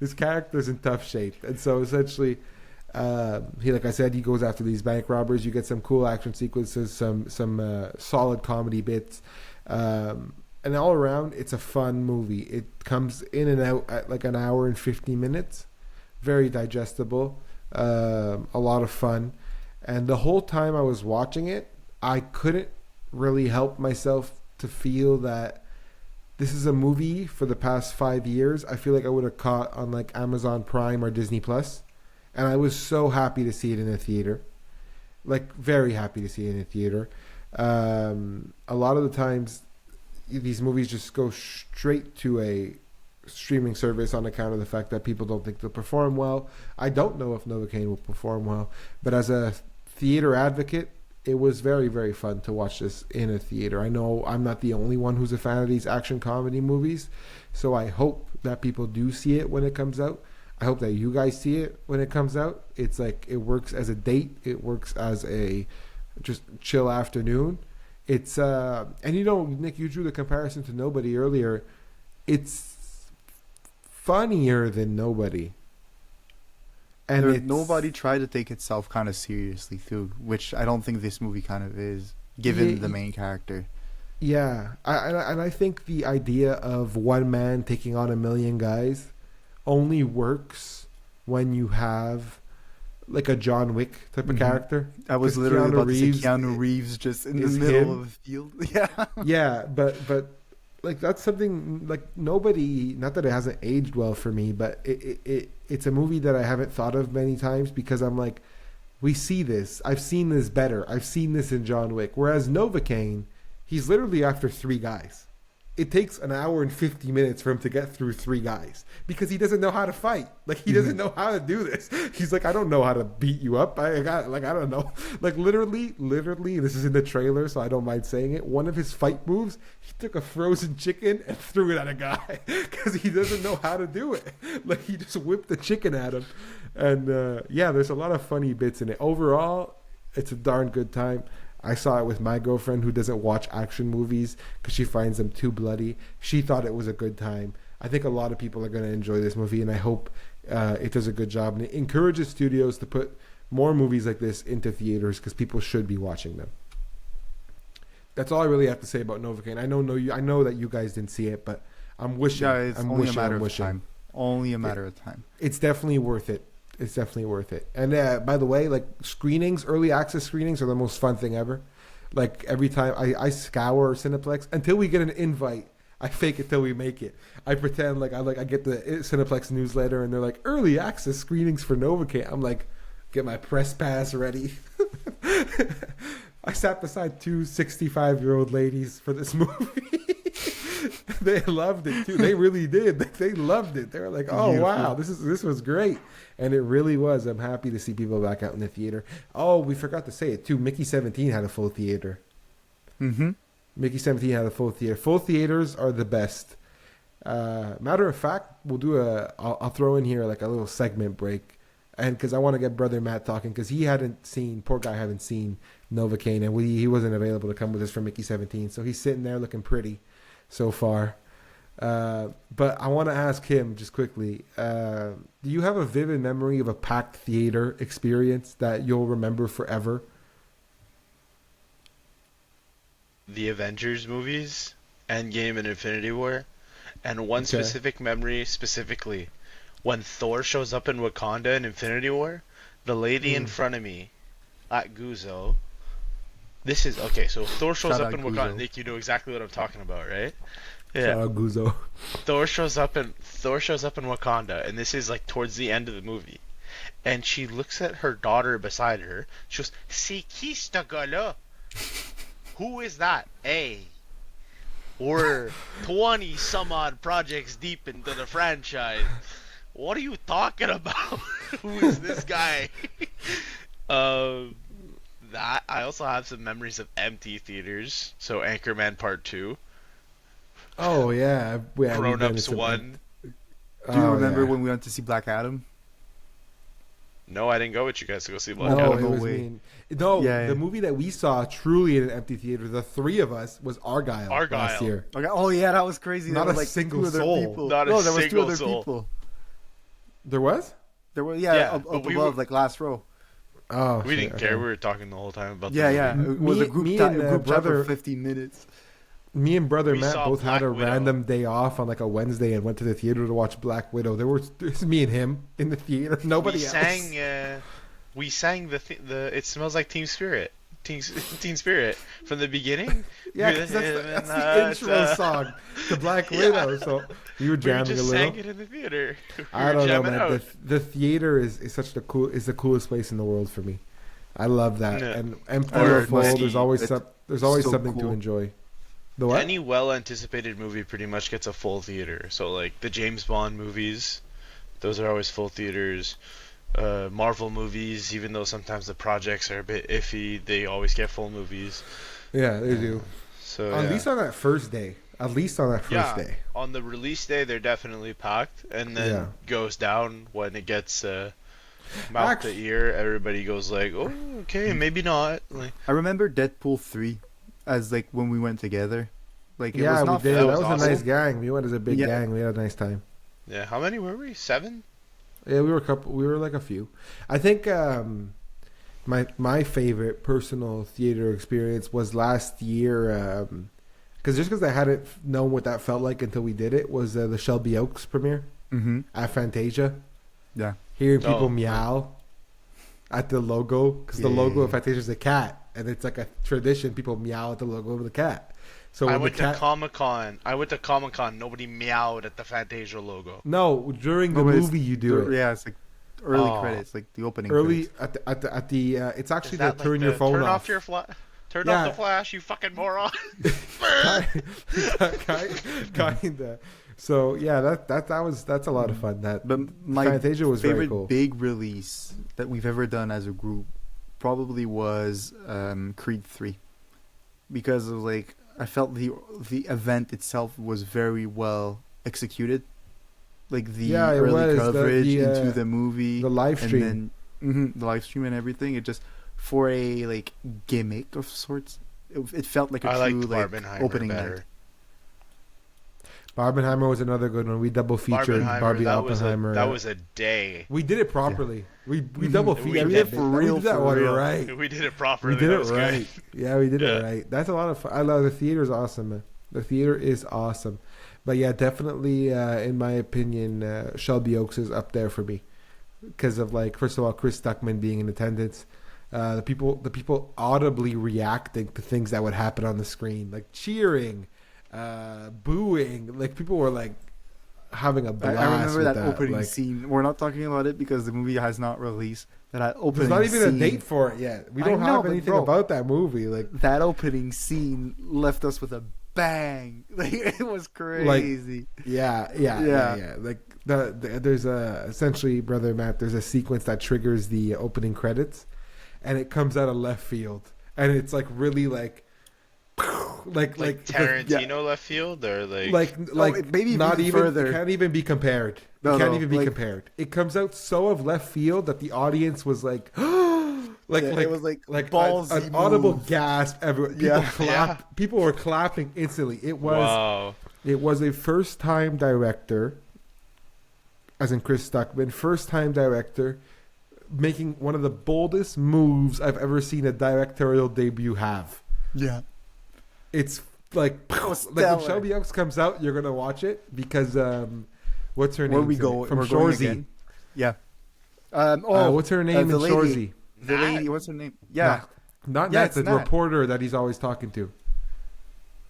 [SPEAKER 1] this character's in tough shape, and so essentially, like I said, he goes after these bank robbers. You get some cool action sequences, some solid comedy bits. And all around, it's a fun movie. It comes in and out at like an hour and 50 minutes. Very digestible. A lot of fun. And the whole time I was watching it, I couldn't really help myself to feel that this is a movie for the past 5 years. I feel like I would have caught on like Amazon Prime or Disney Plus. And I was so happy to see it in a theater. Like, very happy to see it in a theater. A lot of the times, these movies just go straight to a streaming service on account of the fact that people don't think they'll perform well. I don't know if Novocaine will perform well, but as a theater advocate, it was very, very fun to watch this in a theater. I know I'm not the only one who's a fan of these action comedy movies, so I hope that people do see it when it comes out. I hope that you guys see it when it comes out. It's like, it works as a date. It works as a just chill afternoon. It's and Nick, you drew the comparison to Nobody earlier. It's funnier than Nobody, and
[SPEAKER 3] Nobody tried to take itself kind of seriously too, which I don't think this movie kind of is, given the main character.
[SPEAKER 1] Yeah, and I think the idea of one man taking on a million guys only works when you have like a John Wick type of character.
[SPEAKER 3] I was
[SPEAKER 1] 'Cause
[SPEAKER 3] literally about to say
[SPEAKER 1] Reeves
[SPEAKER 3] Keanu Reeves just in the
[SPEAKER 1] is
[SPEAKER 3] middle
[SPEAKER 1] him.
[SPEAKER 3] of the field. Yeah.
[SPEAKER 1] Yeah, but like that's something like nobody. Not that it hasn't aged well for me, but it's a movie that I haven't thought of many times because I'm like, we see this. I've seen this better. I've seen this in John Wick. Whereas Novocaine, he's literally after three guys. It takes an hour and 50 minutes for him to get through three guys because he doesn't know how to fight. Like he doesn't know how to do this. He's like, I don't know how to beat you up. I don't know. Like literally, this is in the trailer, so I don't mind saying it. One of his fight moves, he took a frozen chicken and threw it at a guy because he doesn't know how to do it. Like he just whipped the chicken at him. And yeah, there's a lot of funny bits in it. Overall, it's a darn good time. I saw it with my girlfriend who doesn't watch action movies because she finds them too bloody. She thought it was a good time. I think a lot of people are going to enjoy this movie, and I hope it does a good job. And it encourages studios to put more movies like this into theaters because people should be watching them. That's all I really have to say about Novocaine. I know that you guys didn't see it, but I'm wishing.
[SPEAKER 3] Yeah, it's
[SPEAKER 1] I'm
[SPEAKER 3] only
[SPEAKER 1] wishing,
[SPEAKER 3] a matter
[SPEAKER 1] I'm
[SPEAKER 3] of
[SPEAKER 1] wishing.
[SPEAKER 3] time. Only a matter of time.
[SPEAKER 1] It's definitely worth it. It's definitely worth it. And by the way, like screenings, early access screenings are the most fun thing ever. Like every time I scour Cineplex until we get an invite, I fake it till we make it. I pretend like I get the Cineplex newsletter and they're like early access screenings for Novocaine. I'm like, get my press pass ready. I sat beside two 65-year-old ladies for this movie. They loved it too. They really did. They loved it. They were like, "Oh wow, this was great," and it really was. I'm happy to see people back out in the theater. Oh, we forgot to say it too. Mickey 17 had a full theater.
[SPEAKER 3] Mm-hmm.
[SPEAKER 1] Mickey 17 had a full theater. Full theaters are the best. Matter of fact, we'll do I'll throw in here like a little segment break, and because I want to get Brother Matt talking because he hadn't seen. Poor guy hadn't seen Novocaine, and he wasn't available to come with us for Mickey 17, so he's sitting there looking pretty so far. But I want to ask him just quickly, do you have a vivid memory of a packed theater experience that you'll remember forever?
[SPEAKER 2] The Avengers movies, Endgame and Infinity War, and one specific memory specifically, when Thor shows up in Wakanda in Infinity War, the lady in front of me at Guzzo. This is okay. So Thor shows up in Wakanda. Nick, you know exactly what I'm talking about, right? Yeah.
[SPEAKER 1] Guzzo.
[SPEAKER 2] Thor shows up in Wakanda, and this is like towards the end of the movie. And she looks at her daughter beside her. She goes, "Si kista gala." Who is that? Hey. We're 20 some odd projects deep into the franchise. What are you talking about? Who is this guy? That I also have some memories of empty theaters. So Anchorman Part 2.
[SPEAKER 1] Oh yeah,
[SPEAKER 2] Grown Ups 1.
[SPEAKER 3] Do you remember when we went to see Black Adam?
[SPEAKER 2] No, I didn't go with you guys to go see Black
[SPEAKER 1] No,
[SPEAKER 2] Adam.
[SPEAKER 1] it was mean. No, the movie that we saw truly in an empty theater, the three of us, was Argyle last year.
[SPEAKER 3] Oh yeah, that was crazy.
[SPEAKER 1] Not
[SPEAKER 3] there
[SPEAKER 1] a
[SPEAKER 3] were like
[SPEAKER 1] single
[SPEAKER 3] two other
[SPEAKER 1] soul.
[SPEAKER 3] people.
[SPEAKER 2] Not a
[SPEAKER 3] no, there was two
[SPEAKER 2] single
[SPEAKER 3] other
[SPEAKER 2] soul.
[SPEAKER 3] people.
[SPEAKER 1] There was?
[SPEAKER 3] There were up
[SPEAKER 2] but we
[SPEAKER 3] above,
[SPEAKER 2] were-
[SPEAKER 3] like last row.
[SPEAKER 1] Oh,
[SPEAKER 2] We didn't care.
[SPEAKER 1] okay.
[SPEAKER 2] We were talking the whole time about the
[SPEAKER 3] Yeah,
[SPEAKER 2] movie.
[SPEAKER 3] yeah. It was a group
[SPEAKER 1] Me
[SPEAKER 3] chat
[SPEAKER 1] and,
[SPEAKER 3] group chat
[SPEAKER 1] brother-
[SPEAKER 3] for 15 minutes.
[SPEAKER 1] Me and Brother
[SPEAKER 2] We
[SPEAKER 1] Matt
[SPEAKER 2] saw
[SPEAKER 1] both had a
[SPEAKER 2] Black Widow.
[SPEAKER 1] random day off on like a Wednesday and went to the theater to watch Black Widow. There's me and him in the theater. Nobody
[SPEAKER 2] we
[SPEAKER 1] else.
[SPEAKER 2] We sang the It Smells Like Teen Spirit. Teen Spirit from the beginning.
[SPEAKER 1] Yeah, 'cause that's the intro song to Black Widow. So you were
[SPEAKER 2] We
[SPEAKER 1] jamming
[SPEAKER 2] just
[SPEAKER 1] a little.
[SPEAKER 2] sang it in the theater.
[SPEAKER 1] I don't know, man.
[SPEAKER 2] Out.
[SPEAKER 1] The theater is the coolest place in the world for me. I love that.
[SPEAKER 2] Yeah.
[SPEAKER 1] And empty
[SPEAKER 2] Or
[SPEAKER 1] or full,
[SPEAKER 2] whiskey.
[SPEAKER 1] there's always
[SPEAKER 3] It's so
[SPEAKER 1] something to
[SPEAKER 3] cool.
[SPEAKER 1] enjoy. The what?
[SPEAKER 2] Any well-anticipated movie pretty much gets a full theater. So like the James Bond movies, those are always full theaters. Marvel movies, even though sometimes the projects are a bit iffy, they always get full movies.
[SPEAKER 1] Yeah, they do.
[SPEAKER 2] So
[SPEAKER 1] At least on that first day. At least on that first day.
[SPEAKER 2] On the release day, they're definitely packed, and then goes down when it gets mouth to ear. Everybody goes like, "Oh, okay, maybe not." Like,
[SPEAKER 3] I remember Deadpool 3 as like when we went together. Like it
[SPEAKER 1] Yeah,
[SPEAKER 3] was
[SPEAKER 1] we
[SPEAKER 3] not
[SPEAKER 1] did.
[SPEAKER 2] That
[SPEAKER 1] That
[SPEAKER 2] was
[SPEAKER 1] was a nice
[SPEAKER 2] awesome.
[SPEAKER 1] gang. We went as a big
[SPEAKER 3] Yeah.
[SPEAKER 1] gang. We had a nice time.
[SPEAKER 2] yeah, how many were we? 7?
[SPEAKER 1] Yeah, we were like a few. I think my favorite personal theater experience was last year. because I hadn't known what that felt like until we did it, was the Shelby Oaks premiere at Fantasia.
[SPEAKER 3] Yeah.
[SPEAKER 1] Hearing people meow at the logo, because the logo of Fantasia is a cat, and it's like a tradition. People meow at the logo of the cat. So
[SPEAKER 2] I went to Comic-Con. Nobody meowed at the Fantasia logo.
[SPEAKER 1] No, during the movie you do it.
[SPEAKER 3] Yeah, it's like early credits, like the opening.
[SPEAKER 1] Early
[SPEAKER 3] credits.
[SPEAKER 1] at the it's actually to turn your phone off.
[SPEAKER 2] Turn off the flash, you fucking moron.
[SPEAKER 1] Kinda. So yeah, that's a lot of fun.
[SPEAKER 3] But my
[SPEAKER 1] Fantasia was
[SPEAKER 3] favorite
[SPEAKER 1] very cool.
[SPEAKER 3] big release that we've ever done as a group probably was Creed 3, because of like I felt the event itself was very well executed, like the early coverage into the movie,
[SPEAKER 1] the live stream,
[SPEAKER 3] and then the live stream and everything. It just for a like gimmick of sorts, it felt like a true like opening night.
[SPEAKER 1] Barbenheimer was another good one. We double featured Barbie Oppenheimer.
[SPEAKER 2] That was a day.
[SPEAKER 1] We did it properly. We double featured.
[SPEAKER 3] We did it for real.
[SPEAKER 1] We did that one right.
[SPEAKER 2] We did it properly.
[SPEAKER 1] We did it right. Yeah, we did it right. That's a lot of fun. I love the theater. Is awesome, man. The theater is awesome. But yeah, definitely, in my opinion, Shelby Oaks is up there for me because of like, first of all, Chris Stuckman being in attendance. The people audibly reacting to things that would happen on the screen, like cheering, booing. Like people were like having a blast.
[SPEAKER 3] I remember
[SPEAKER 1] with
[SPEAKER 3] that opening scene. We're not talking about it because the movie has not released. That opening.
[SPEAKER 1] There's not even
[SPEAKER 3] scene,
[SPEAKER 1] a date for it yet. We don't have anything about that movie. Like
[SPEAKER 3] that opening scene left us with a bang. Like it was crazy.
[SPEAKER 1] Like, yeah. Like there's essentially, brother Matt. There's a sequence that triggers the opening credits. And it comes out of left field, and it's like really like
[SPEAKER 2] Tarantino left field, or
[SPEAKER 3] maybe
[SPEAKER 1] not even
[SPEAKER 3] further.
[SPEAKER 1] It can't even be compared. Compared. It comes out so of left field that the audience was like, it was like
[SPEAKER 3] ballsy
[SPEAKER 1] an audible gasp. People were clapping instantly. It was a first time director, as in Chris Stuckman, first time director, making one of the boldest moves I've ever seen a directorial debut have.
[SPEAKER 3] Yeah.
[SPEAKER 1] It's like when Shelby Oaks comes out, you're going to watch it because what's her name?
[SPEAKER 3] Where we go
[SPEAKER 1] from
[SPEAKER 3] we're
[SPEAKER 1] Shorzy.
[SPEAKER 3] Yeah.
[SPEAKER 1] What's her name in Shorzy?
[SPEAKER 3] The lady, what's her name? Yeah.
[SPEAKER 1] Not Nat, the reporter that he's always talking to.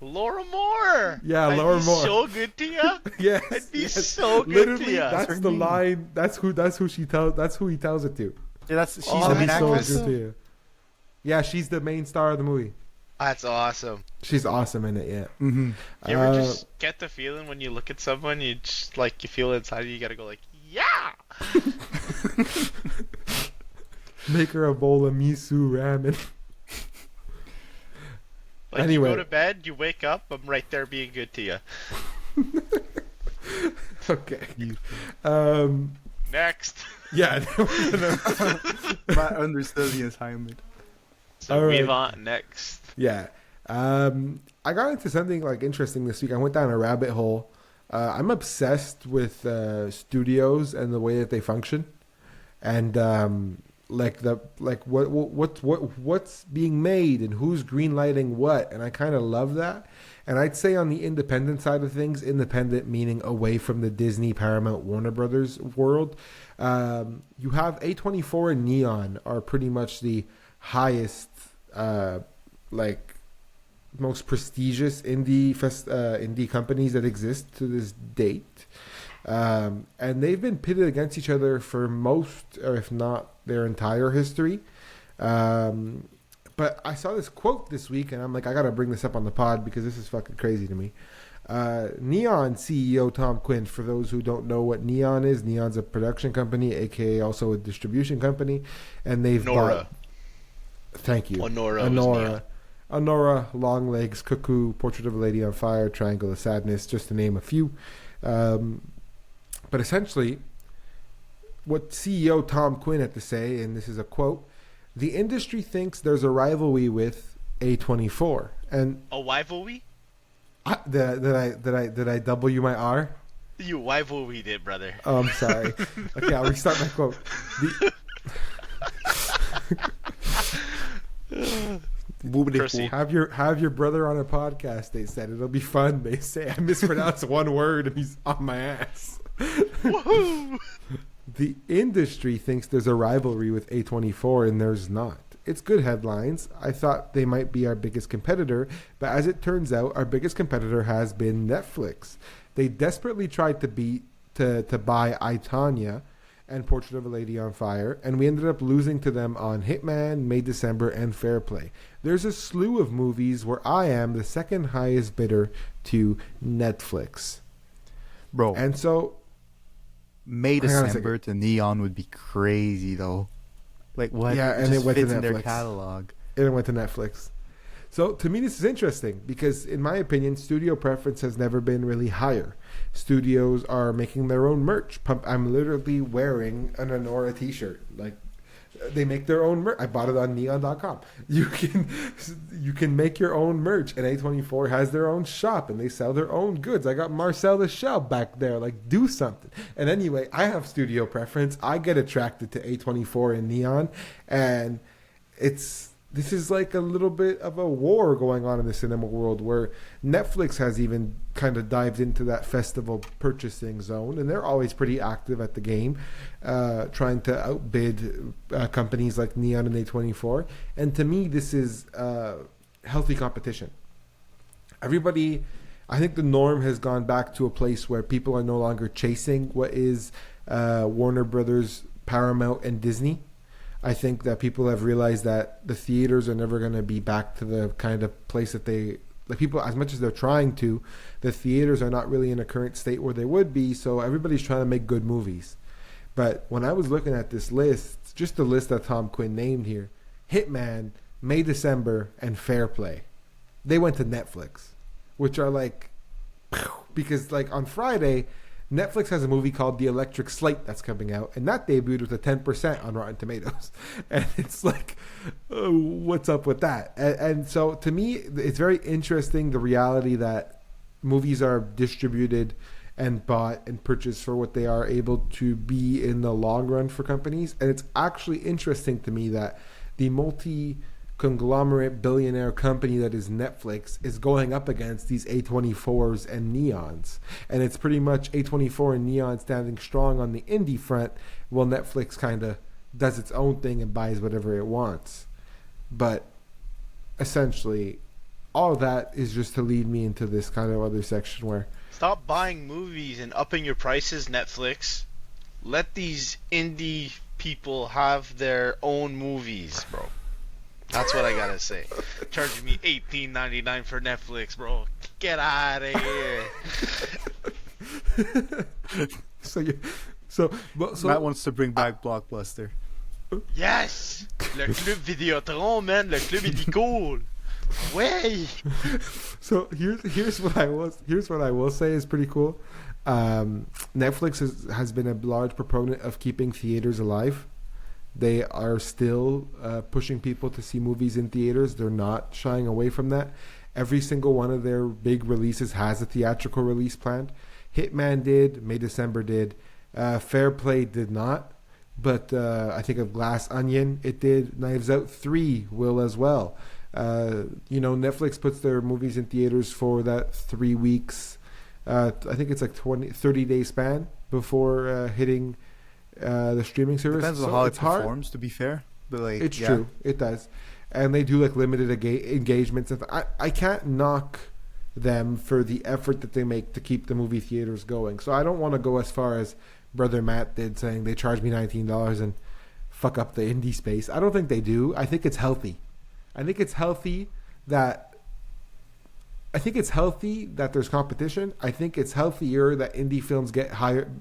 [SPEAKER 2] Laura Moore.
[SPEAKER 1] Yeah, Laura Moore.
[SPEAKER 2] So good to you.
[SPEAKER 1] Yes,
[SPEAKER 2] I'd be so good to you.
[SPEAKER 1] That's the line. That's who she tells. That's who he tells it to.
[SPEAKER 3] Yeah, she's the main actress.
[SPEAKER 1] So good to you. Yeah, she's the main star of the movie.
[SPEAKER 2] That's awesome.
[SPEAKER 1] She's awesome in it. Yeah.
[SPEAKER 3] Mm-hmm.
[SPEAKER 2] You ever just get the feeling when you look at someone, you just like you feel inside you gotta go like, yeah.
[SPEAKER 1] Make her a bowl of miso ramen.
[SPEAKER 2] Like anyway. You go to bed, you wake up, I'm right there being good to you.
[SPEAKER 1] Okay.
[SPEAKER 2] Next.
[SPEAKER 1] Yeah.
[SPEAKER 3] I understood the assignment.
[SPEAKER 2] So move on next.
[SPEAKER 1] Yeah. I got into something like interesting this week. I went down a rabbit hole. I'm obsessed with studios and the way that they function, and what's being made and who's greenlighting what, and I kind of love that. And I'd say on the independent side of things, independent meaning away from the Disney, Paramount, Warner Brothers world, you have A24 and Neon are pretty much the highest, most prestigious indie companies that exist to this date. And they've been pitted against each other for most, or if not their entire history. But I saw this quote this week, and I'm like, I got to bring this up on the pod because this is fucking crazy to me. Neon CEO Tom Quinn, for those who don't know what Neon is, Neon's a production company, aka also a distribution company, and they've bought... Thank you. Honora, Long Legs, Cuckoo, Portrait of a Lady on Fire, Triangle of Sadness, just to name a few. But essentially, what CEO Tom Quinn had to say, and this is a quote, "The industry thinks there's a rivalry with A24." And
[SPEAKER 2] a rivalry?
[SPEAKER 1] Did I double you my R?
[SPEAKER 2] You rivalry did, brother.
[SPEAKER 1] Oh, I'm sorry. Okay, I'll restart my quote.
[SPEAKER 2] Proceed.
[SPEAKER 1] Have your brother on a podcast. They said it'll be fun. They say I mispronounced one word and he's on my ass.
[SPEAKER 2] Woohoo!
[SPEAKER 1] The industry thinks there's a rivalry with A24 and there's not. It's good headlines. I thought they might be our biggest competitor, but as it turns out, our biggest competitor has been Netflix. They desperately tried to buy I, Tonya and Portrait of a Lady on Fire, and we ended up losing to them on Hitman, May December, and Fair Play. There's a slew of movies where I am the second highest bidder to Netflix.
[SPEAKER 3] Bro.
[SPEAKER 1] And so
[SPEAKER 3] May December to Neon would be crazy though. Like what?
[SPEAKER 1] Yeah, and
[SPEAKER 3] just
[SPEAKER 1] it went
[SPEAKER 3] fits
[SPEAKER 1] to
[SPEAKER 3] in their
[SPEAKER 1] Netflix.
[SPEAKER 3] catalog.
[SPEAKER 1] It went to Netflix. So to me, this is interesting because, in my opinion, studio preference has never been really higher. Studios are making their own merch. I'm literally wearing an Anora T-shirt. Like, they make their own merch. I bought it on Neon.com. You can make your own merch, and A24 has their own shop, and they sell their own goods. I got Marcel the Shell back there. Like, do something. And anyway, I have studio preference. I get attracted to A24 and Neon, and this is like a little bit of a war going on in the cinema world where Netflix has even kind of dived into that festival purchasing zone, and they're always pretty active at the game, trying to outbid companies like Neon and A24. And to me, this is healthy competition. Everybody, I think the norm has gone back to a place where people are no longer chasing what is Warner Brothers, Paramount, and Disney. I think that people have realized that the theaters are never going to be back to the kind of place that people, as much as they're trying to, the theaters are not really in a current state where they would be, so everybody's trying to make good movies. But when I was looking at this list, just the list that Tom Quinn named here, Hitman, May December, and Fair Play, they went to Netflix, which are like, because like on Friday, Netflix has a movie called The Electric Slate that's coming out, and that debuted with a 10% on Rotten Tomatoes. And it's like, oh, what's up with that? And so to me, it's very interesting, the reality that movies are distributed and bought and purchased for what they are able to be in the long run for companies. And it's actually interesting to me that the multi-conglomerate billionaire company that is Netflix is going up against these A24s and Neons. And it's pretty much A24 and Neon standing strong on the indie front, while Netflix kind of does its own thing and buys whatever it wants. But essentially, all that is just to lead me into this kind of other section where...
[SPEAKER 2] Stop buying movies and upping your prices, Netflix. Let these indie people have their own movies, bro. That's what I gotta say. Charging me $18.99 for Netflix, bro. Get out of here.
[SPEAKER 1] So
[SPEAKER 3] Matt wants to bring back Blockbuster.
[SPEAKER 2] Yes! Le club Vidéotron, man. Le club illico. Way.
[SPEAKER 1] So here's what I will say is pretty cool. Netflix has been a large proponent of keeping theaters alive. They are still pushing people to see movies in theaters. They're not shying away from that. Every single one of their big releases has a theatrical release planned. Hitman did. May December did. Fair Play did not. But I think of Glass Onion, it did. Knives Out 3 will as well. Netflix puts their movies in theaters for that 3 weeks. I think it's like 30-day span before hitting the streaming service.
[SPEAKER 3] Depends on how it performs, to be fair. But
[SPEAKER 1] it's true, it does. And they do like limited engagements. I can't knock them for the effort that they make to keep the movie theaters going. So I don't want to go as far as Brother Matt did, saying they charge me $19 and fuck up the indie space. I don't think they do. I think it's healthy. I think it's healthy that there's competition. I think it's healthier that indie films get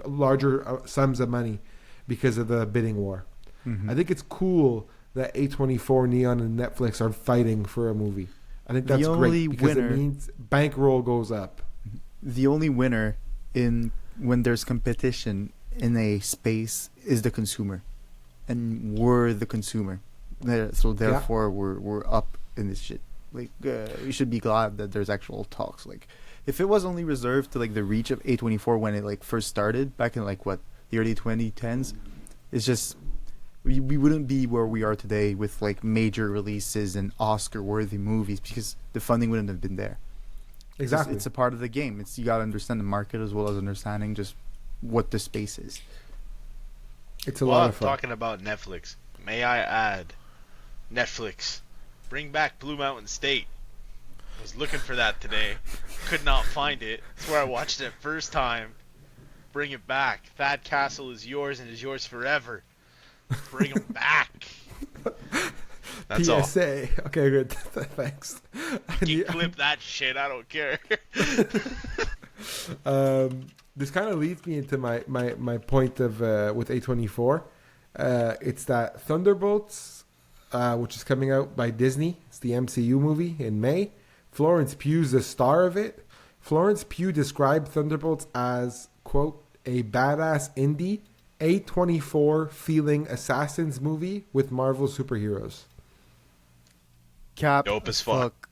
[SPEAKER 1] larger sums of money because of the bidding war. Mm-hmm. I think it's cool that A24, Neon, and Netflix are fighting for a movie. I think that's great because it means bankroll goes up.
[SPEAKER 3] The only winner when there's competition in a space is the consumer, and we're the consumer. So therefore, we're up in this shit. Like we should be glad that there's actual talks. Like if it was only reserved to like the reach of A24 when it like first started back in like the early 2010s, it's just we wouldn't be where we are today with like major releases and Oscar-worthy movies because the funding wouldn't have been there.
[SPEAKER 1] Exactly.
[SPEAKER 3] It's a part of the game. It's you got to understand the market as well as understanding just what the space is.
[SPEAKER 1] It's a lot of fun.
[SPEAKER 2] Talking about Netflix, may I add, Netflix, bring back Blue Mountain State. I was looking for that today. Could not find it. That's where I watched it first time. Bring it back. Thad Castle is yours and is yours forever. Bring him back. That's
[SPEAKER 1] PSA.
[SPEAKER 2] all.
[SPEAKER 1] Okay, good. Thanks.
[SPEAKER 2] You clip that shit. I don't care.
[SPEAKER 1] This kind of leads me into my point of with A24. It's that Thunderbolts, which is coming out by Disney. It's the MCU movie in May. Florence Pugh's the star of it. Florence Pugh described Thunderbolts as, quote, a badass indie A24 feeling assassins movie with Marvel superheroes.
[SPEAKER 3] Cap.
[SPEAKER 2] Dope as fuck.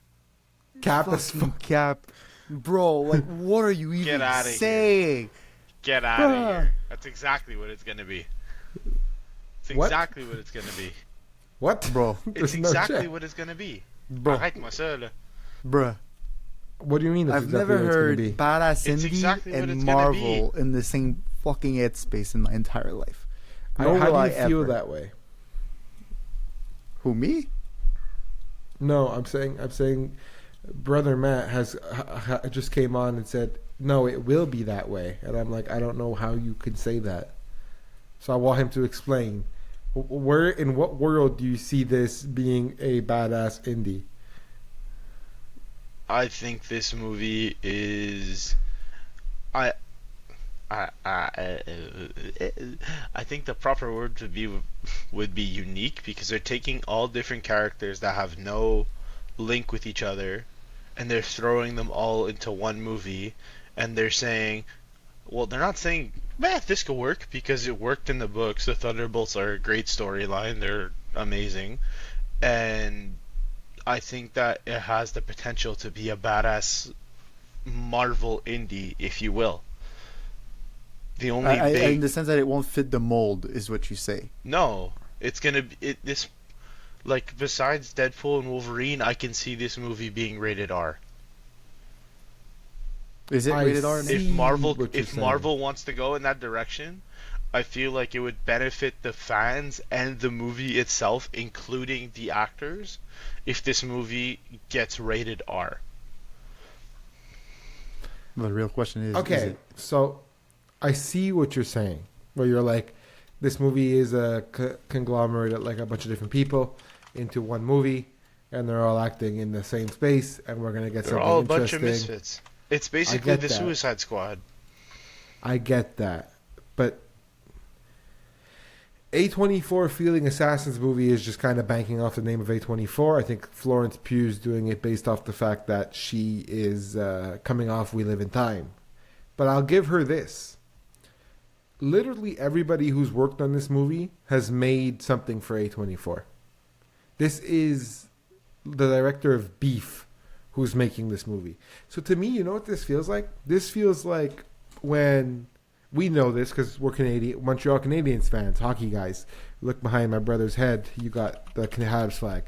[SPEAKER 1] Cap as fuck.
[SPEAKER 3] Cap. Bro, like, what are you even saying?
[SPEAKER 2] Get out of here. That's exactly what it's going to be. It's exactly what it's going to be.
[SPEAKER 1] What?
[SPEAKER 3] Bro.
[SPEAKER 2] It's exactly what it's going to be.
[SPEAKER 3] Bro.
[SPEAKER 2] Arrête-moi ça, là.
[SPEAKER 3] Bruh.
[SPEAKER 1] What do you mean?
[SPEAKER 3] I've never heard badass indie
[SPEAKER 2] exactly
[SPEAKER 3] and Marvel in the same fucking headspace in my entire life.
[SPEAKER 1] How do you feel that way?
[SPEAKER 3] Who, me?
[SPEAKER 1] No, I'm saying, brother Matt has just came on and said, no, it will be that way, and I'm like, I don't know how you could say that. So I want him to explain. Where in what world do you see this being a badass indie?
[SPEAKER 2] I think this movie is. I think the proper word would be unique because they're taking all different characters that have no link with each other, and they're throwing them all into one movie, and they're saying, well, they're not saying, this could work because it worked in the books. The Thunderbolts are a great storyline. They're amazing, and I think that it has the potential to be a badass Marvel indie, if you will. The only
[SPEAKER 3] in the sense that it won't fit the mold, is what you say.
[SPEAKER 2] No, it's gonna be this. Like, besides Deadpool and Wolverine, I can see this movie being rated R.
[SPEAKER 3] Is it rated R?
[SPEAKER 2] If Marvel wants to go in that direction, I feel like it would benefit the fans and the movie itself, including the actors, if this movie gets rated R.
[SPEAKER 3] Well, the real question is...
[SPEAKER 1] Okay, so I see what you're saying, where you're like, this movie is a conglomerate of like a bunch of different people into one movie, and they're all acting in the same space, and we're going to get something interesting. They're all a bunch of
[SPEAKER 2] misfits. It's basically the Suicide Squad.
[SPEAKER 1] I get that, but A24 feeling Assassins movie is just kind of banking off the name of A24. I think Florence Pugh's doing it based off the fact that she is coming off We Live in Time. But I'll give her this. Literally everybody who's worked on this movie has made something for A24. This is the director of Beef who's making this movie. So to me, you know what this feels like? This feels like when... We know this because we're Montreal Canadiens fans, hockey guys. Look behind my brother's head. You got the Habs flag.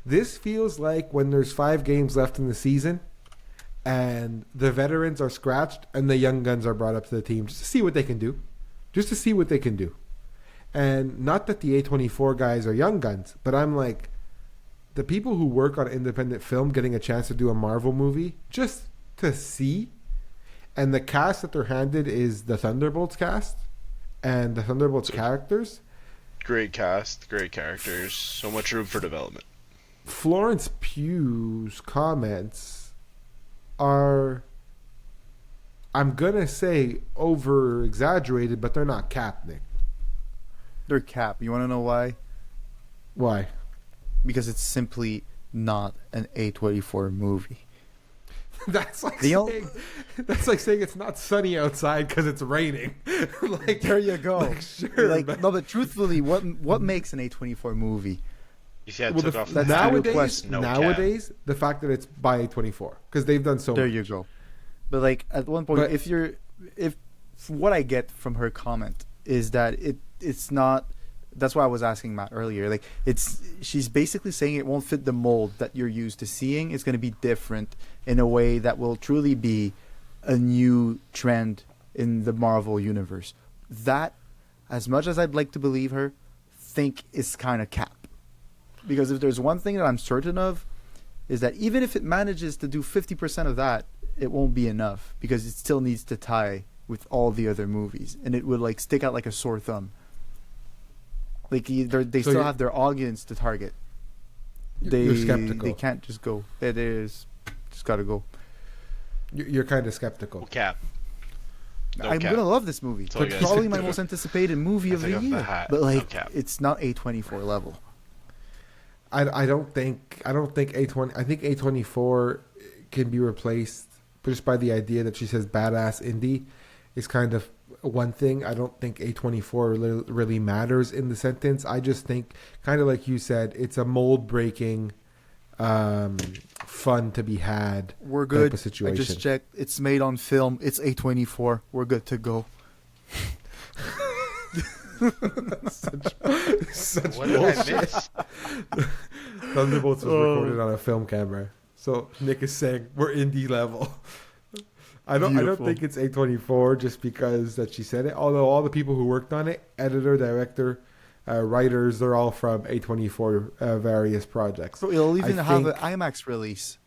[SPEAKER 1] This feels like when there's 5 games left in the season and the veterans are scratched and the young guns are brought up to the team just to see what they can do. Just to see what they can do. And not that the A24 guys are young guns, but I'm like, the people who work on independent film getting a chance to do a Marvel movie just to see. And the cast that they're handed is the Thunderbolts cast and the Thunderbolts characters.
[SPEAKER 2] Great cast, great characters, so much room for development.
[SPEAKER 1] Florence Pugh's comments are, I'm going to say, over-exaggerated, but they're not cap, Nick.
[SPEAKER 3] They're cap. You want to know why?
[SPEAKER 1] Why?
[SPEAKER 3] Because it's simply not an A24 movie.
[SPEAKER 1] That's like saying it's not sunny outside because it's raining. Like,
[SPEAKER 3] there you go.
[SPEAKER 1] Like, sure,
[SPEAKER 3] like, no, but truthfully, what makes an A24 movie?
[SPEAKER 2] You see,
[SPEAKER 1] nowadays, the fact that it's by A24 because they've done so.
[SPEAKER 3] There
[SPEAKER 1] much.
[SPEAKER 3] You go. But like at one point, if what I get from her comment is that it's not That's why I was asking Matt earlier. Like, she's basically saying it won't fit the mold that you're used to seeing. It's going to be different in a way that will truly be a new trend in the Marvel universe. That, as much as I'd like to believe her, think is kind of cap. Because if there's one thing that I'm certain of, is that even if it manages to do 50% of that, it won't be enough, because it still needs to tie with all the other movies, and it would like stick out like a sore thumb. Like they still have their audience to target.
[SPEAKER 1] You're skeptical.
[SPEAKER 3] They can't just go. It is just got to go.
[SPEAKER 1] You're kind of skeptical.
[SPEAKER 2] No cap.
[SPEAKER 3] I'm gonna love this movie. It's probably my most anticipated movie of the year. But like, it's not A24 level.
[SPEAKER 1] I don't think A20. I think A24 can be replaced just by the idea that she says badass indie is kind of one thing. I don't think A24 really matters in the sentence. I just think, kind of like you said, it's a mold breaking, fun to be had.
[SPEAKER 3] We're good.
[SPEAKER 1] Type of situation.
[SPEAKER 3] I just checked. It's made on film. It's A24. We're good to go.
[SPEAKER 1] such
[SPEAKER 2] what did I miss?
[SPEAKER 1] Thunderbolts was recorded on a film camera. So Nick is saying we're indie level. I don't think it's A24 just because that she said it. Although all the people who worked on it, editor, director, writers, they're all from A24 various projects.
[SPEAKER 3] So it'll even have an IMAX release.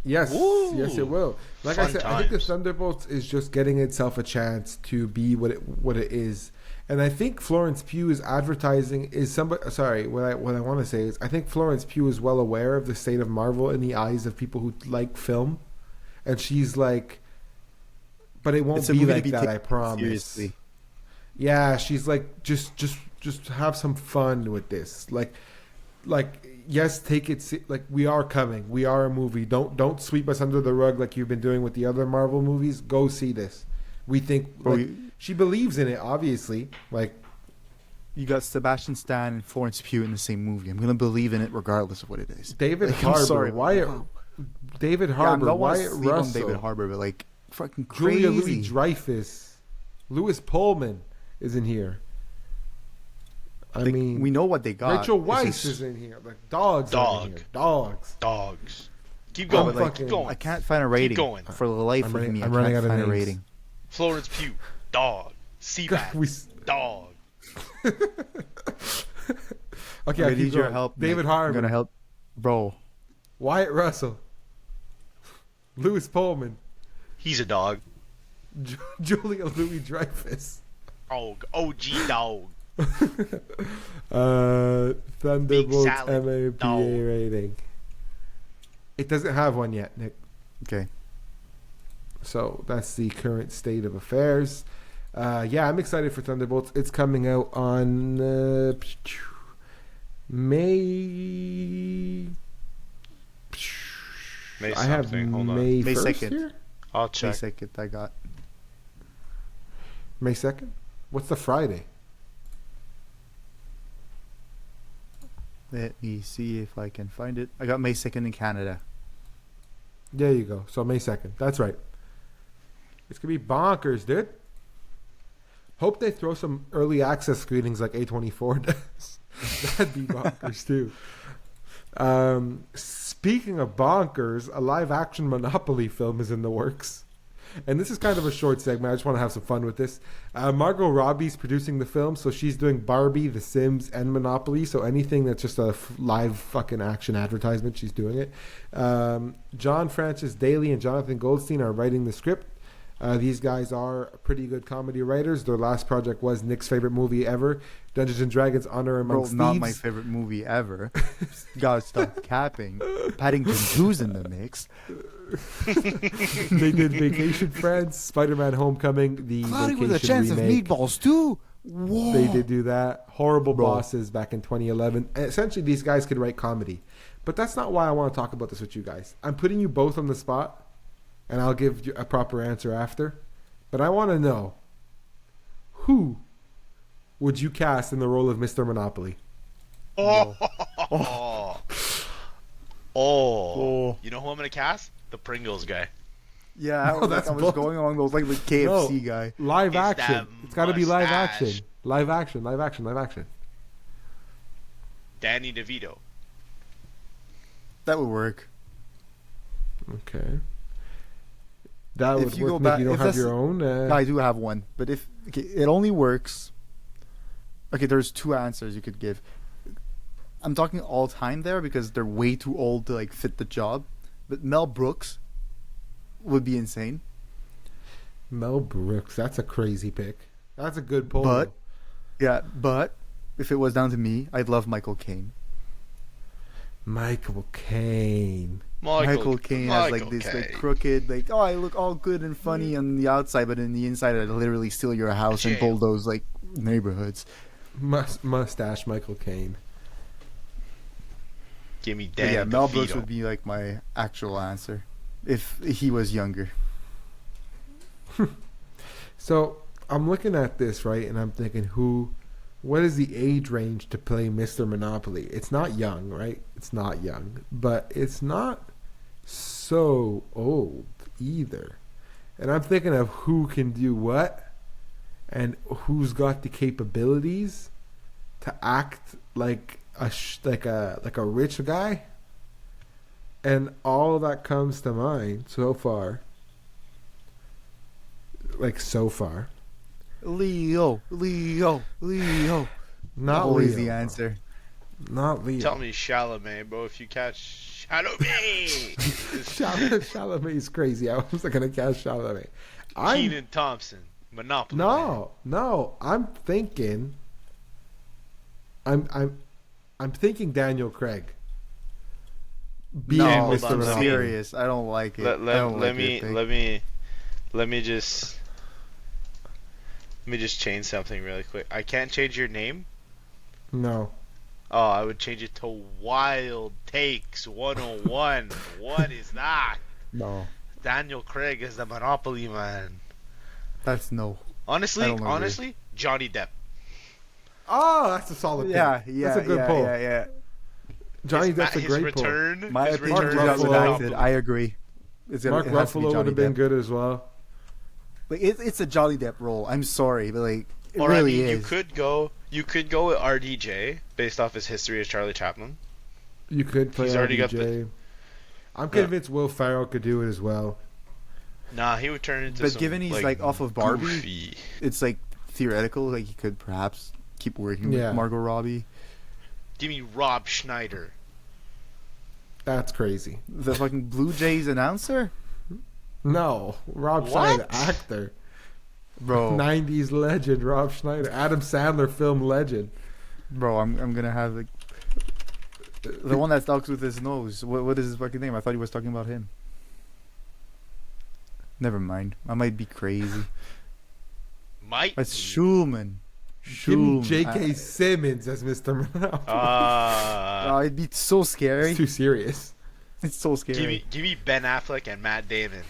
[SPEAKER 1] Yes,
[SPEAKER 2] Ooh,
[SPEAKER 1] yes, it will. Like I said, I think the Thunderbolts is just getting itself a chance to be what it is. And I think Florence Pugh is advertising is somebody. Sorry, what I want to say is I think Florence Pugh is well aware of the state of Marvel in the eyes of people who like film, and she's like, but it won't be like that. I promise. Seriously. Yeah, she's like, just have some fun with this. Like yes, take it. Like, we are coming. We are a movie. Don't sweep us under the rug like you've been doing with the other Marvel movies. Go see this. We think. She believes in it, obviously. Like,
[SPEAKER 3] you got Sebastian Stan and Florence Pugh in the same movie. I'm gonna believe in it regardless of what it is.
[SPEAKER 1] David Harbour, David Harbour, Wyatt Russell,
[SPEAKER 3] David Harbour, but like fucking crazy.
[SPEAKER 1] Julia Louis-Dreyfus, Louis Pullman is in here. I mean,
[SPEAKER 3] we know what they got.
[SPEAKER 1] Rachel Weisz is in here. Like dogs.
[SPEAKER 2] Dogs. Keep going. Keep going.
[SPEAKER 3] I can't find a rating for the life of me.
[SPEAKER 1] I'm running out of names.
[SPEAKER 3] A rating.
[SPEAKER 2] Florence Pugh, dog. Seabass, dog.
[SPEAKER 1] Okay, I need your help. David Harbour.
[SPEAKER 3] I'm gonna help, bro.
[SPEAKER 1] Wyatt Russell, Louis Pullman.
[SPEAKER 2] He's a dog.
[SPEAKER 1] Julia Louis-Dreyfus.
[SPEAKER 2] Oh, OG dog.
[SPEAKER 1] Thunderbolts MAPA rating. It doesn't have one yet, Nick.
[SPEAKER 3] Okay.
[SPEAKER 1] So that's the current state of affairs. Yeah, I'm excited for Thunderbolts. It's coming out on May. I have May 1st here.
[SPEAKER 2] I'll check.
[SPEAKER 3] May 2nd, I got.
[SPEAKER 1] May 2nd? What's the Friday?
[SPEAKER 3] Let me see if I can find it. I got May 2nd in Canada.
[SPEAKER 1] There you go. So May 2nd. That's right. It's going to be bonkers, dude. Hope they throw some early access screenings like A24 does. That'd be bonkers, too. Speaking of bonkers, a live-action Monopoly film is in the works. And this is kind of a short segment. I just want to have some fun with this. Margot Robbie's producing the film, so she's doing Barbie, The Sims, and Monopoly. So anything that's just a live fucking action advertisement, she's doing it. John Francis Daly and Jonathan Goldstein are writing the script. These guys are pretty good comedy writers. Their last project was Nick's favorite movie ever, Dungeons and Dragons: Honor Among Thieves.
[SPEAKER 3] Not my favorite movie ever. Gotta stop capping. Paddington 2's in the mix.
[SPEAKER 1] They did Vacation Friends, Spider-Man: Homecoming, the
[SPEAKER 3] Cloudy
[SPEAKER 1] Vacation
[SPEAKER 3] with a Chance
[SPEAKER 1] remake.
[SPEAKER 3] of Meatballs too. Whoa.
[SPEAKER 1] They did do that. Horrible Bosses back in 2011. And essentially, these guys could write comedy. But that's not why I want to talk about this with you guys. I'm putting you both on the spot, and I'll give you a proper answer after. But I want to know, who would you cast in the role of Mr. Monopoly?
[SPEAKER 2] Oh. You know who I'm going to cast? The Pringles guy.
[SPEAKER 3] Yeah, I was going along those like the KFC guy.
[SPEAKER 1] Live action. It's got to be live action. Live action.
[SPEAKER 2] Danny DeVito.
[SPEAKER 3] That would work.
[SPEAKER 1] Okay. That would
[SPEAKER 3] If you
[SPEAKER 1] work.
[SPEAKER 3] go
[SPEAKER 1] Nick,
[SPEAKER 3] back,
[SPEAKER 1] you don't
[SPEAKER 3] if
[SPEAKER 1] have
[SPEAKER 3] that's-
[SPEAKER 1] your own.
[SPEAKER 3] I do have one, but if it only works. Okay, there's two answers you could give. I'm talking all time there because they're way too old to like fit the job. But Mel Brooks would be insane.
[SPEAKER 1] Mel Brooks. That's a crazy pick. That's a good poll.
[SPEAKER 3] But if it was down to me, I'd love Michael Caine.
[SPEAKER 1] Michael Caine.
[SPEAKER 3] Michael Caine has like this like crooked, like, oh, I look all good and funny on the outside, but in the inside I literally steal your house and bulldoze like neighborhoods.
[SPEAKER 1] Mustache Michael Caine.
[SPEAKER 2] Give me
[SPEAKER 3] But
[SPEAKER 2] Danny
[SPEAKER 3] yeah, Mel
[SPEAKER 2] DeVito.
[SPEAKER 3] Brooks would be like my actual answer if he was younger.
[SPEAKER 1] So I'm looking at this, right, and I'm thinking, what is the age range to play Mr. Monopoly? It's not young, right? It's not young, but it's not so old either. And I'm thinking of who can do what, and who's got the capabilities to act like a rich guy. And all that comes to mind so far.
[SPEAKER 3] Leo.
[SPEAKER 1] Not
[SPEAKER 3] always
[SPEAKER 1] Leo,
[SPEAKER 3] the answer.
[SPEAKER 1] Not Leo.
[SPEAKER 2] Tell me Chalamet, bro. If you catch Chalamet,
[SPEAKER 1] Chalamet is crazy. I was not gonna catch Chalamet.
[SPEAKER 2] Kenan Thompson, Monopoly.
[SPEAKER 1] No. I'm thinking Daniel Craig. Being
[SPEAKER 3] No,
[SPEAKER 1] Mr.
[SPEAKER 3] I'm
[SPEAKER 1] Monopoly.
[SPEAKER 3] serious. I don't like it.
[SPEAKER 2] Let me just change something really quick. I can't change your name.
[SPEAKER 1] No.
[SPEAKER 2] Oh, I would change it to Wild Takes 101. What is that?
[SPEAKER 3] No,
[SPEAKER 2] Daniel Craig is the Monopoly man.
[SPEAKER 3] that's no.
[SPEAKER 2] Honestly, Johnny Depp.
[SPEAKER 1] Oh, that's a solid pick.
[SPEAKER 3] Yeah.
[SPEAKER 1] That's a good pull.
[SPEAKER 3] Yeah.
[SPEAKER 1] Johnny Depp's a
[SPEAKER 2] his
[SPEAKER 1] great
[SPEAKER 2] return,
[SPEAKER 3] My
[SPEAKER 2] his
[SPEAKER 3] opinion
[SPEAKER 2] return
[SPEAKER 3] is
[SPEAKER 1] Ruffalo.
[SPEAKER 2] as
[SPEAKER 3] redacted.
[SPEAKER 2] Monopoly.
[SPEAKER 3] I agree.
[SPEAKER 1] Mark Ruffalo would have been good as well.
[SPEAKER 3] Like it's a Johnny Depp role. I'm sorry, but like it
[SPEAKER 2] Or
[SPEAKER 3] really
[SPEAKER 2] I mean,
[SPEAKER 3] is.
[SPEAKER 2] you could go with RDJ based off his history as Charlie Chaplin.
[SPEAKER 1] You could play
[SPEAKER 2] He's already got
[SPEAKER 1] RDJ. I'm convinced Will Ferrell could do it as well.
[SPEAKER 2] Nah, he would turn into.
[SPEAKER 3] But
[SPEAKER 2] some,
[SPEAKER 3] given he's like off of Barbie,
[SPEAKER 2] goofy.
[SPEAKER 3] it's like theoretical. Like he could perhaps keep working
[SPEAKER 1] Yeah.
[SPEAKER 3] with Margot Robbie.
[SPEAKER 2] Give me Rob Schneider.
[SPEAKER 1] That's crazy.
[SPEAKER 3] The fucking Blue Jays announcer,
[SPEAKER 1] No, Rob
[SPEAKER 2] What?
[SPEAKER 1] Schneider, actor.
[SPEAKER 3] bro.
[SPEAKER 1] 90s legend, Rob Schneider. Adam Sandler film legend.
[SPEAKER 3] Bro, I'm gonna have like the one that talks with his nose. What is his fucking name? I thought he was talking about him. Never mind. I might be crazy.
[SPEAKER 2] Mike.
[SPEAKER 3] That's Schulman.
[SPEAKER 1] Give me
[SPEAKER 3] Schulman.
[SPEAKER 1] J.K. Simmons as Mr. Monopoly.
[SPEAKER 3] Oh, it'd be so scary.
[SPEAKER 1] It's too serious.
[SPEAKER 3] It's so scary.
[SPEAKER 2] give me Ben Affleck and Matt Damon.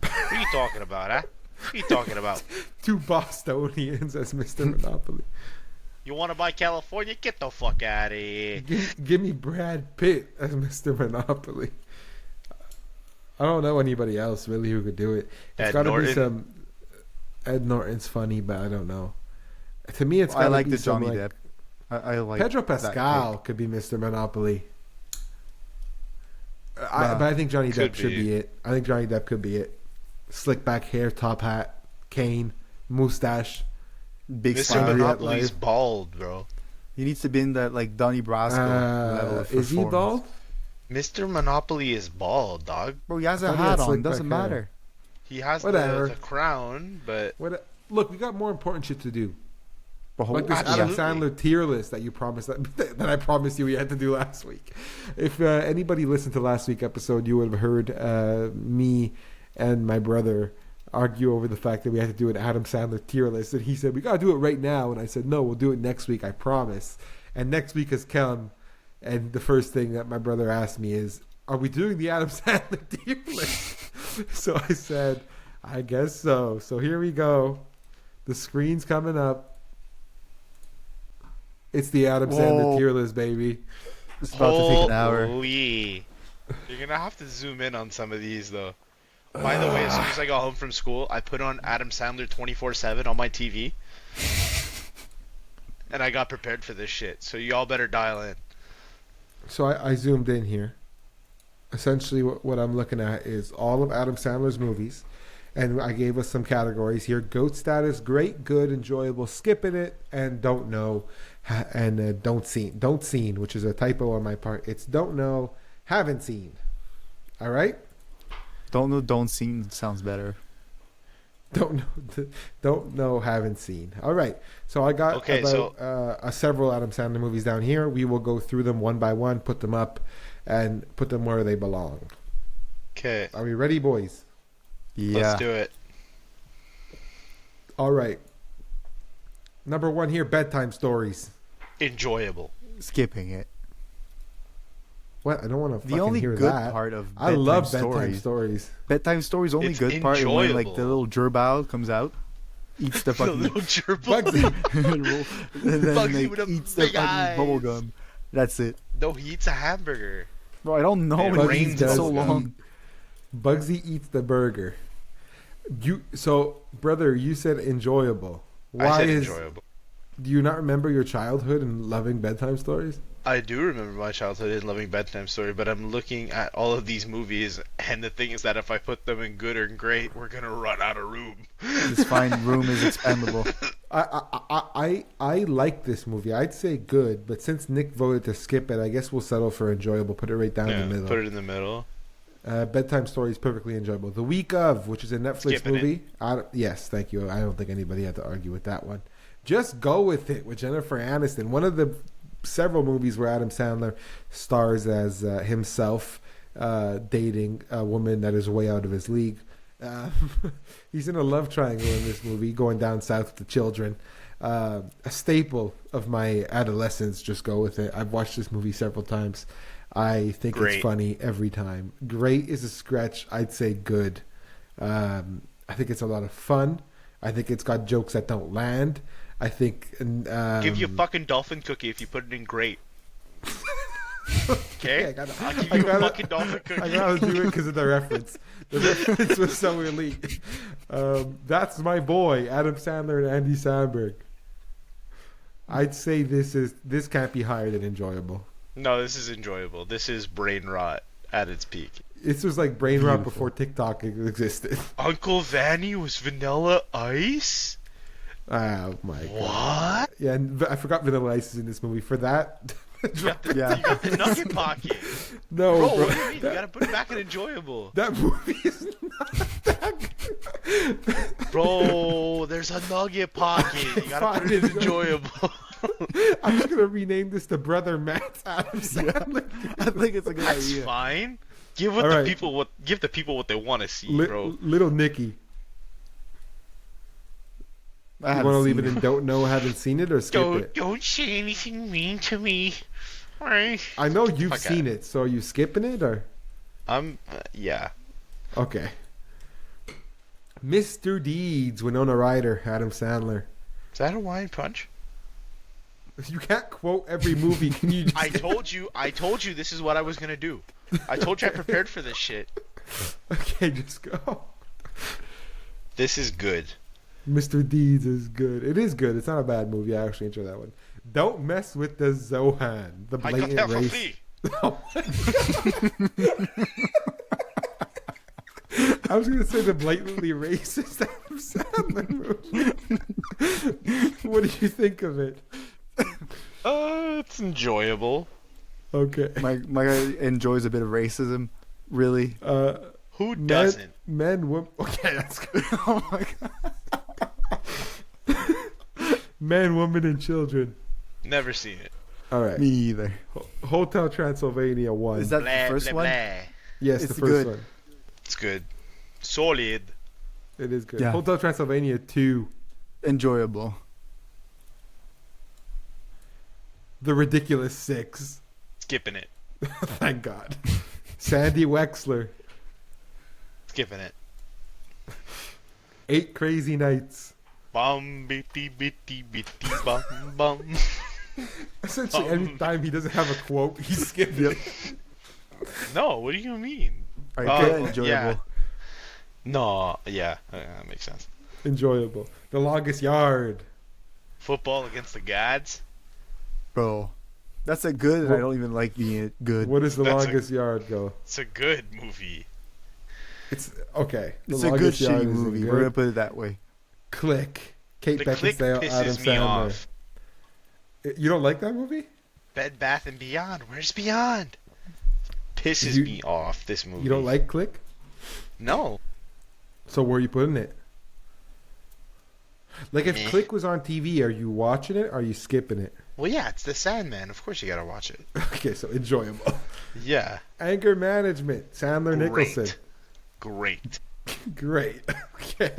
[SPEAKER 2] What are you talking about, huh? What are you talking about?
[SPEAKER 1] Two Bostonians as Mr. Monopoly.
[SPEAKER 2] You want to buy California? Get the fuck out of here.
[SPEAKER 1] Give me Brad Pitt as Mr. Monopoly. I don't know anybody else really who could do it. It's
[SPEAKER 2] Ed
[SPEAKER 1] got to be
[SPEAKER 2] Norton.
[SPEAKER 1] some. Ed Norton's funny, but I don't know. To me, it's got
[SPEAKER 3] I
[SPEAKER 1] to
[SPEAKER 3] like
[SPEAKER 1] be
[SPEAKER 3] the
[SPEAKER 1] some,
[SPEAKER 3] Johnny
[SPEAKER 1] like,
[SPEAKER 3] Depp. I like
[SPEAKER 1] Pedro
[SPEAKER 3] that
[SPEAKER 1] Pascal
[SPEAKER 3] pick.
[SPEAKER 1] could be Mr. Monopoly. But
[SPEAKER 3] Nah.
[SPEAKER 1] I think Johnny
[SPEAKER 2] Could
[SPEAKER 1] Depp should
[SPEAKER 2] be.
[SPEAKER 1] be it. I think Johnny Depp could be it. Slick back hair, top hat, cane, mustache.
[SPEAKER 3] Big
[SPEAKER 2] Mr.
[SPEAKER 3] smile.
[SPEAKER 2] Monopoly's
[SPEAKER 1] life.
[SPEAKER 2] bald, bro.
[SPEAKER 3] He needs to be in that like Donnie Brasco level of
[SPEAKER 1] Is he
[SPEAKER 3] performance.
[SPEAKER 1] bald?
[SPEAKER 2] Mr. Monopoly is bald, dog.
[SPEAKER 3] Bro, he has
[SPEAKER 1] I
[SPEAKER 3] a
[SPEAKER 1] thought he had
[SPEAKER 3] hat on.
[SPEAKER 1] slick
[SPEAKER 3] Doesn't
[SPEAKER 1] back hair.
[SPEAKER 3] matter.
[SPEAKER 2] He has
[SPEAKER 1] Whatever.
[SPEAKER 2] the crown, but
[SPEAKER 1] What? Look, we got more important shit to do.
[SPEAKER 3] Bro,
[SPEAKER 1] Like this
[SPEAKER 2] Absolutely.
[SPEAKER 1] Adam Sandler tier list that you promised that I promised you we had to do last week. If anybody listened to last week's episode, you would have heard me and my brother argue over the fact that we had to do an Adam Sandler tier list, and he said we gotta do it right now, and I said no, we'll do it next week, I promise. And next week has come, and the first thing that my brother asked me is, "Are we doing the Adam Sandler tier list?" So I said, "I guess so." So here we go. The screen's coming up. It's the Adam Sandler
[SPEAKER 3] Whoa.
[SPEAKER 1] tier list, baby.
[SPEAKER 3] It's about to take an hour.
[SPEAKER 2] Holy. You're gonna have to zoom in on some of these, though. By the way, as soon as I got home from school, I put on Adam Sandler 24/7 on my TV, and I got prepared for this shit. So y'all better dial in.
[SPEAKER 1] So I zoomed in here. Essentially, what I'm looking at is all of Adam Sandler's movies, and I gave us some categories here: GOAT status, great, good, enjoyable, skipping it, and don't know, and don't seen, which is a typo on my part. It's don't know, haven't seen. All right.
[SPEAKER 3] Don't know, don't seen sounds better.
[SPEAKER 1] Don't know, haven't seen. All right. So I got several Adam Sandler movies down here. We will go through them one by one, put them up, and put them where they belong.
[SPEAKER 2] Okay.
[SPEAKER 1] Are we ready, boys?
[SPEAKER 3] Yeah.
[SPEAKER 2] Let's do it.
[SPEAKER 1] All right. Number 1 here, bedtime stories.
[SPEAKER 2] Enjoyable.
[SPEAKER 3] Skipping it.
[SPEAKER 1] What? I don't want to fucking
[SPEAKER 3] The only
[SPEAKER 1] hear
[SPEAKER 3] good
[SPEAKER 1] that.
[SPEAKER 3] part of
[SPEAKER 1] I
[SPEAKER 3] bedtime
[SPEAKER 1] love bedtime stories.
[SPEAKER 3] Bedtime stories only
[SPEAKER 2] It's
[SPEAKER 3] good part is when like
[SPEAKER 2] enjoyable.
[SPEAKER 3] the little gerbil comes out, eats the
[SPEAKER 2] The
[SPEAKER 3] fucking
[SPEAKER 2] little gerbil.
[SPEAKER 3] and then
[SPEAKER 2] Bugsy
[SPEAKER 3] like,
[SPEAKER 2] with a
[SPEAKER 3] eats the
[SPEAKER 2] big
[SPEAKER 3] fucking
[SPEAKER 2] eyes.
[SPEAKER 3] bubble gum. That's it.
[SPEAKER 2] No, he eats a hamburger.
[SPEAKER 3] Bro, I don't know.
[SPEAKER 2] It
[SPEAKER 3] It
[SPEAKER 2] rains
[SPEAKER 3] rains so
[SPEAKER 2] bubblegum.
[SPEAKER 3] long.
[SPEAKER 1] Bugsy eats the burger. Brother, you said enjoyable.
[SPEAKER 2] I said enjoyable.
[SPEAKER 1] Do you not remember your childhood and loving bedtime stories?
[SPEAKER 2] I do remember my childhood and loving bedtime story, but I'm looking at all of these movies, and the thing is that if I put them in good or great, we're gonna run out of room.
[SPEAKER 3] This fine room is expendable.
[SPEAKER 1] I like this movie. I'd say good, but since Nick voted to skip it, I guess we'll settle for enjoyable. Put it right down in the middle.
[SPEAKER 2] Put it in the middle.
[SPEAKER 1] Bedtime story is perfectly enjoyable. The Week of, which is a Netflix
[SPEAKER 2] Skipping
[SPEAKER 1] movie. Yes, thank you. I don't think anybody had to argue with that one. Just Go With It with Jennifer Aniston. One of the several movies where Adam Sandler stars as himself dating a woman that is way out of his league. He's in a love triangle in this movie, going down south with the children. A staple of my adolescence. Just Go With It. I've watched this movie several times. I think it's funny every time. Great is a stretch. I'd say good. I think it's a lot of fun. I think it's got jokes that don't land. I think...
[SPEAKER 2] Give you a fucking dolphin cookie if you put it in great. Okay? I'll give you a fucking dolphin cookie.
[SPEAKER 1] I gotta do it because of the reference. The reference was so elite. That's my boy, Adam Sandler and Andy Samberg. I'd say this can't be higher than enjoyable.
[SPEAKER 2] No, this is enjoyable. This is brain rot at its peak.
[SPEAKER 1] This was like brain rot before TikTok existed.
[SPEAKER 2] Uncle Vanny was Vanilla Ice?
[SPEAKER 1] Oh my god.
[SPEAKER 2] What?
[SPEAKER 1] Yeah, and I forgot Vanilla Ice is in this movie. For that...
[SPEAKER 2] You got the nugget pocket.
[SPEAKER 1] No,
[SPEAKER 2] Bro,
[SPEAKER 1] bro.
[SPEAKER 2] what do you mean? You gotta put it back in enjoyable.
[SPEAKER 1] That movie is not that good.
[SPEAKER 2] Bro, there's a nugget pocket. You gotta put it in enjoyable.
[SPEAKER 1] I'm just gonna rename this to Brother Matt's Adam Sandler.
[SPEAKER 3] I think it's a good
[SPEAKER 2] That's
[SPEAKER 3] idea.
[SPEAKER 2] fine. Give
[SPEAKER 1] All right.
[SPEAKER 2] the people what they want to see, bro.
[SPEAKER 1] Little Nicky. You want to leave it in don't know, haven't seen it, or skip it?
[SPEAKER 2] Don't say anything mean to me. Right.
[SPEAKER 1] I know you've
[SPEAKER 2] Okay.
[SPEAKER 1] seen it, so are you skipping it, or?
[SPEAKER 2] Yeah.
[SPEAKER 1] Okay. Mr. Deeds, Winona Ryder, Adam Sandler.
[SPEAKER 2] Is that a wine punch?
[SPEAKER 1] You can't quote every movie. Can you? Just...
[SPEAKER 2] I told you this is what I was gonna do. I told you I prepared for this shit.
[SPEAKER 1] Okay, just go.
[SPEAKER 2] This is good.
[SPEAKER 1] Mr. Deeds is good. It is good. It's not a bad movie. I actually enjoy that one. Don't mess with the Zohan. The
[SPEAKER 2] I got
[SPEAKER 1] blatant
[SPEAKER 2] that for
[SPEAKER 1] race.
[SPEAKER 2] free.
[SPEAKER 1] I was going to say the blatantly racist Adam Sandler movie. What do you think of it?
[SPEAKER 2] It's enjoyable.
[SPEAKER 1] Okay.
[SPEAKER 3] My guy enjoys a bit of racism. Really.
[SPEAKER 2] Who doesn't?
[SPEAKER 1] Men, women. Okay, that's good.
[SPEAKER 3] Oh my god.
[SPEAKER 1] Men, women, and children.
[SPEAKER 2] Never seen it.
[SPEAKER 1] All right.
[SPEAKER 3] Me either.
[SPEAKER 1] Hotel Transylvania 1.
[SPEAKER 3] Is that
[SPEAKER 2] Blah,
[SPEAKER 3] the first
[SPEAKER 2] blah,
[SPEAKER 3] one?
[SPEAKER 2] blah.
[SPEAKER 1] Yes,
[SPEAKER 3] It's
[SPEAKER 1] the first
[SPEAKER 3] good.
[SPEAKER 1] one.
[SPEAKER 2] It's good. Solid.
[SPEAKER 1] It is good.
[SPEAKER 3] Yeah.
[SPEAKER 1] Hotel Transylvania 2.
[SPEAKER 3] Enjoyable.
[SPEAKER 1] The Ridiculous Six.
[SPEAKER 2] Skipping it.
[SPEAKER 1] Thank God. Sandy Wexler.
[SPEAKER 2] Skipping it.
[SPEAKER 1] 8 Crazy Nights.
[SPEAKER 2] Bum bitty bitty bitty bum bum.
[SPEAKER 1] Essentially, every time he doesn't have a quote, he skips it.
[SPEAKER 2] No, what do you mean?
[SPEAKER 3] Alright,
[SPEAKER 2] Oh,
[SPEAKER 3] enjoyable.
[SPEAKER 2] yeah. No, yeah, that makes sense.
[SPEAKER 1] Enjoyable. The Longest Yard.
[SPEAKER 2] Football against the gods.
[SPEAKER 3] Bro. That's a good, and I don't even like being good.
[SPEAKER 1] What does The
[SPEAKER 2] That's
[SPEAKER 1] Longest Yard go?
[SPEAKER 2] It's a good movie.
[SPEAKER 1] It's okay.
[SPEAKER 3] It's a good shitty movie. We're gonna put it that way.
[SPEAKER 1] Click. Kate
[SPEAKER 2] The Click
[SPEAKER 1] Beckinsale, Adam
[SPEAKER 2] pisses me
[SPEAKER 1] Sandler.
[SPEAKER 2] off.
[SPEAKER 1] You don't like that movie?
[SPEAKER 2] Bed Bath and Beyond. Where's Beyond? Pisses me off. This movie.
[SPEAKER 1] You don't like Click?
[SPEAKER 2] No.
[SPEAKER 1] So where are you putting it? Like if
[SPEAKER 2] Meh.
[SPEAKER 1] Click was on TV, are you watching it? Or are you skipping it?
[SPEAKER 2] Well, yeah, it's the Sandman. Of course you gotta watch it.
[SPEAKER 1] Okay, so enjoyable.
[SPEAKER 2] Yeah.
[SPEAKER 1] Anger Management, Sandler Nicholson.
[SPEAKER 2] Great.
[SPEAKER 1] Great. Okay.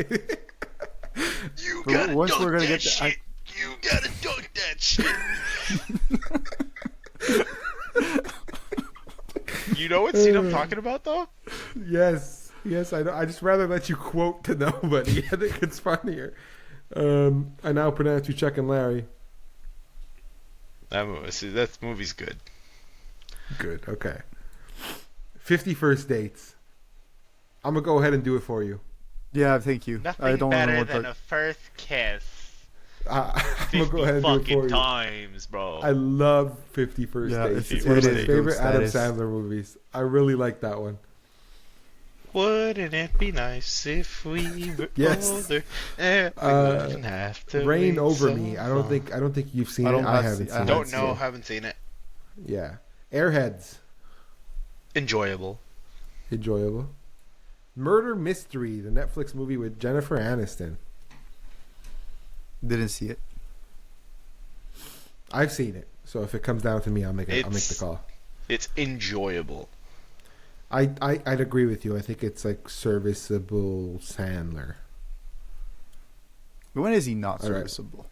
[SPEAKER 2] You gotta
[SPEAKER 3] Once
[SPEAKER 2] dunk
[SPEAKER 3] we're gonna
[SPEAKER 2] that
[SPEAKER 3] get to-
[SPEAKER 2] shit. You gotta dunk that shit. You know what scene I'm talking about, though?
[SPEAKER 1] Yes, I know. I just rather let you quote to nobody. I think it's funnier. I now pronounce you Chuck and Larry.
[SPEAKER 2] That movie's good.
[SPEAKER 1] Good. Okay. 50 First Dates. I'm gonna go ahead and do it for you.
[SPEAKER 3] Yeah, thank you.
[SPEAKER 2] Nothing
[SPEAKER 3] I don't
[SPEAKER 2] better
[SPEAKER 3] know
[SPEAKER 2] than a first kiss.
[SPEAKER 1] I'm
[SPEAKER 2] 50
[SPEAKER 1] gonna go ahead and do it for
[SPEAKER 2] fucking
[SPEAKER 1] you.
[SPEAKER 2] times, bro.
[SPEAKER 1] I love 50 First
[SPEAKER 3] Yeah,
[SPEAKER 1] Dates.
[SPEAKER 3] it
[SPEAKER 1] It's one of my
[SPEAKER 3] is.
[SPEAKER 1] favorite Adam
[SPEAKER 3] Status.
[SPEAKER 1] Sandler movies. I really like that one.
[SPEAKER 2] Wouldn't it be nice if we were
[SPEAKER 1] Yes.
[SPEAKER 2] older? We wouldn't have to
[SPEAKER 1] Rain
[SPEAKER 2] wait
[SPEAKER 1] Over
[SPEAKER 2] so
[SPEAKER 1] Me. I
[SPEAKER 2] long.
[SPEAKER 1] don't think you've seen
[SPEAKER 3] I
[SPEAKER 1] it.
[SPEAKER 3] don't
[SPEAKER 1] I
[SPEAKER 3] have
[SPEAKER 1] haven't
[SPEAKER 3] seen-
[SPEAKER 1] seen
[SPEAKER 3] I
[SPEAKER 1] it.
[SPEAKER 2] Don't know.
[SPEAKER 1] so-
[SPEAKER 2] Haven't seen it.
[SPEAKER 1] Yeah. Airheads.
[SPEAKER 2] Enjoyable.
[SPEAKER 1] Enjoyable. Murder Mystery, the Netflix movie with Jennifer Aniston.
[SPEAKER 3] Didn't see it.
[SPEAKER 1] I've seen it, so if it comes down to me, I'll make the call.
[SPEAKER 2] It's enjoyable.
[SPEAKER 1] I'd agree with you. I think it's like serviceable Sandler.
[SPEAKER 3] When is he not
[SPEAKER 1] All right.
[SPEAKER 3] serviceable?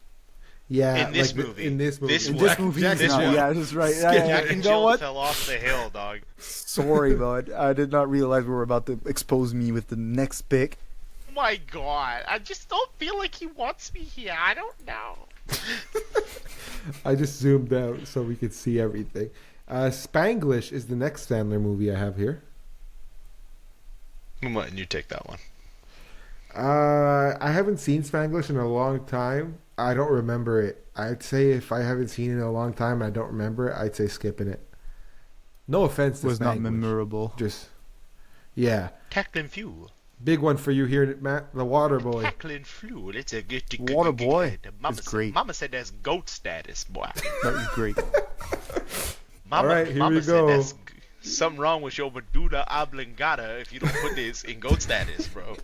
[SPEAKER 1] Yeah,
[SPEAKER 2] In this
[SPEAKER 1] like
[SPEAKER 2] movie.
[SPEAKER 1] In this movie.
[SPEAKER 2] This
[SPEAKER 3] In
[SPEAKER 2] one.
[SPEAKER 3] this movie,
[SPEAKER 1] Jack
[SPEAKER 3] he's
[SPEAKER 1] and
[SPEAKER 3] not.
[SPEAKER 1] Jill.
[SPEAKER 3] Yeah, that's right.
[SPEAKER 1] Skip
[SPEAKER 3] Yeah,
[SPEAKER 2] Jack
[SPEAKER 3] you
[SPEAKER 2] and
[SPEAKER 3] know
[SPEAKER 2] Jill
[SPEAKER 3] what?
[SPEAKER 2] fell off the hill, dog.
[SPEAKER 3] Sorry, bud. I did not realize we were about to expose me with the next pick.
[SPEAKER 2] Oh my god. I just don't feel like he wants me here. I don't know.
[SPEAKER 1] I just zoomed out so we could see everything. Spanglish is the next Sandler movie I have here.
[SPEAKER 2] I'm letting you take that one.
[SPEAKER 1] I haven't seen Spanglish in a long time. I don't remember it. I'd say if I haven't seen it in a long time and I don't remember it, I'd say skipping it. No offense to
[SPEAKER 3] Was not
[SPEAKER 1] Spanglish.
[SPEAKER 3] memorable.
[SPEAKER 1] Just, yeah.
[SPEAKER 2] Tackling fuel.
[SPEAKER 1] Big one for you here, Matt. The Water Boy.
[SPEAKER 2] Tackling fuel. It's a good
[SPEAKER 3] Water Boy
[SPEAKER 2] Mama
[SPEAKER 3] is
[SPEAKER 2] said,
[SPEAKER 3] great.
[SPEAKER 2] Mama said that's goat status, boy.
[SPEAKER 3] That was great.
[SPEAKER 2] Mama,
[SPEAKER 1] All right, here
[SPEAKER 2] Mama
[SPEAKER 1] we
[SPEAKER 2] said
[SPEAKER 1] go.
[SPEAKER 2] that's something wrong with your medulla oblongata if you don't put this in goat status, bro.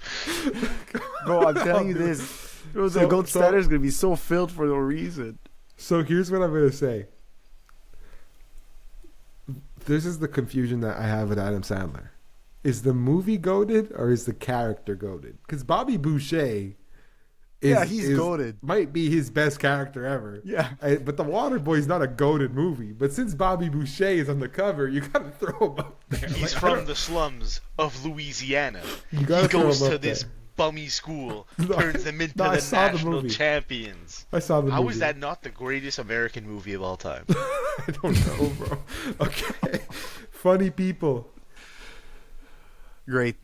[SPEAKER 3] Bro, I'm telling you this. The gold status is going to be so filled for no reason.
[SPEAKER 1] So here's what I'm going to say. This is the confusion that I have with Adam Sandler. Is the movie goated or is the character goated? Because Bobby Boucher
[SPEAKER 3] He's goated.
[SPEAKER 1] might be his best character ever.
[SPEAKER 3] Yeah.
[SPEAKER 1] But The Waterboy's not a goated movie. But since Bobby Boucher is on the cover, you got to throw him up there.
[SPEAKER 2] He's
[SPEAKER 1] Like, I
[SPEAKER 2] from
[SPEAKER 1] don't-
[SPEAKER 2] the slums of Louisiana.
[SPEAKER 1] You
[SPEAKER 2] He
[SPEAKER 1] gotta throw
[SPEAKER 2] goes
[SPEAKER 1] him
[SPEAKER 2] to
[SPEAKER 1] up
[SPEAKER 2] this
[SPEAKER 1] there.
[SPEAKER 2] bummy school,
[SPEAKER 1] No,
[SPEAKER 2] turns them into
[SPEAKER 1] no, I
[SPEAKER 2] the
[SPEAKER 1] saw the
[SPEAKER 2] national
[SPEAKER 1] movie.
[SPEAKER 2] champions.
[SPEAKER 1] I saw the movie.
[SPEAKER 2] How is that not the greatest American movie of all time?
[SPEAKER 1] I don't know, bro. Okay. Funny People.
[SPEAKER 3] Great.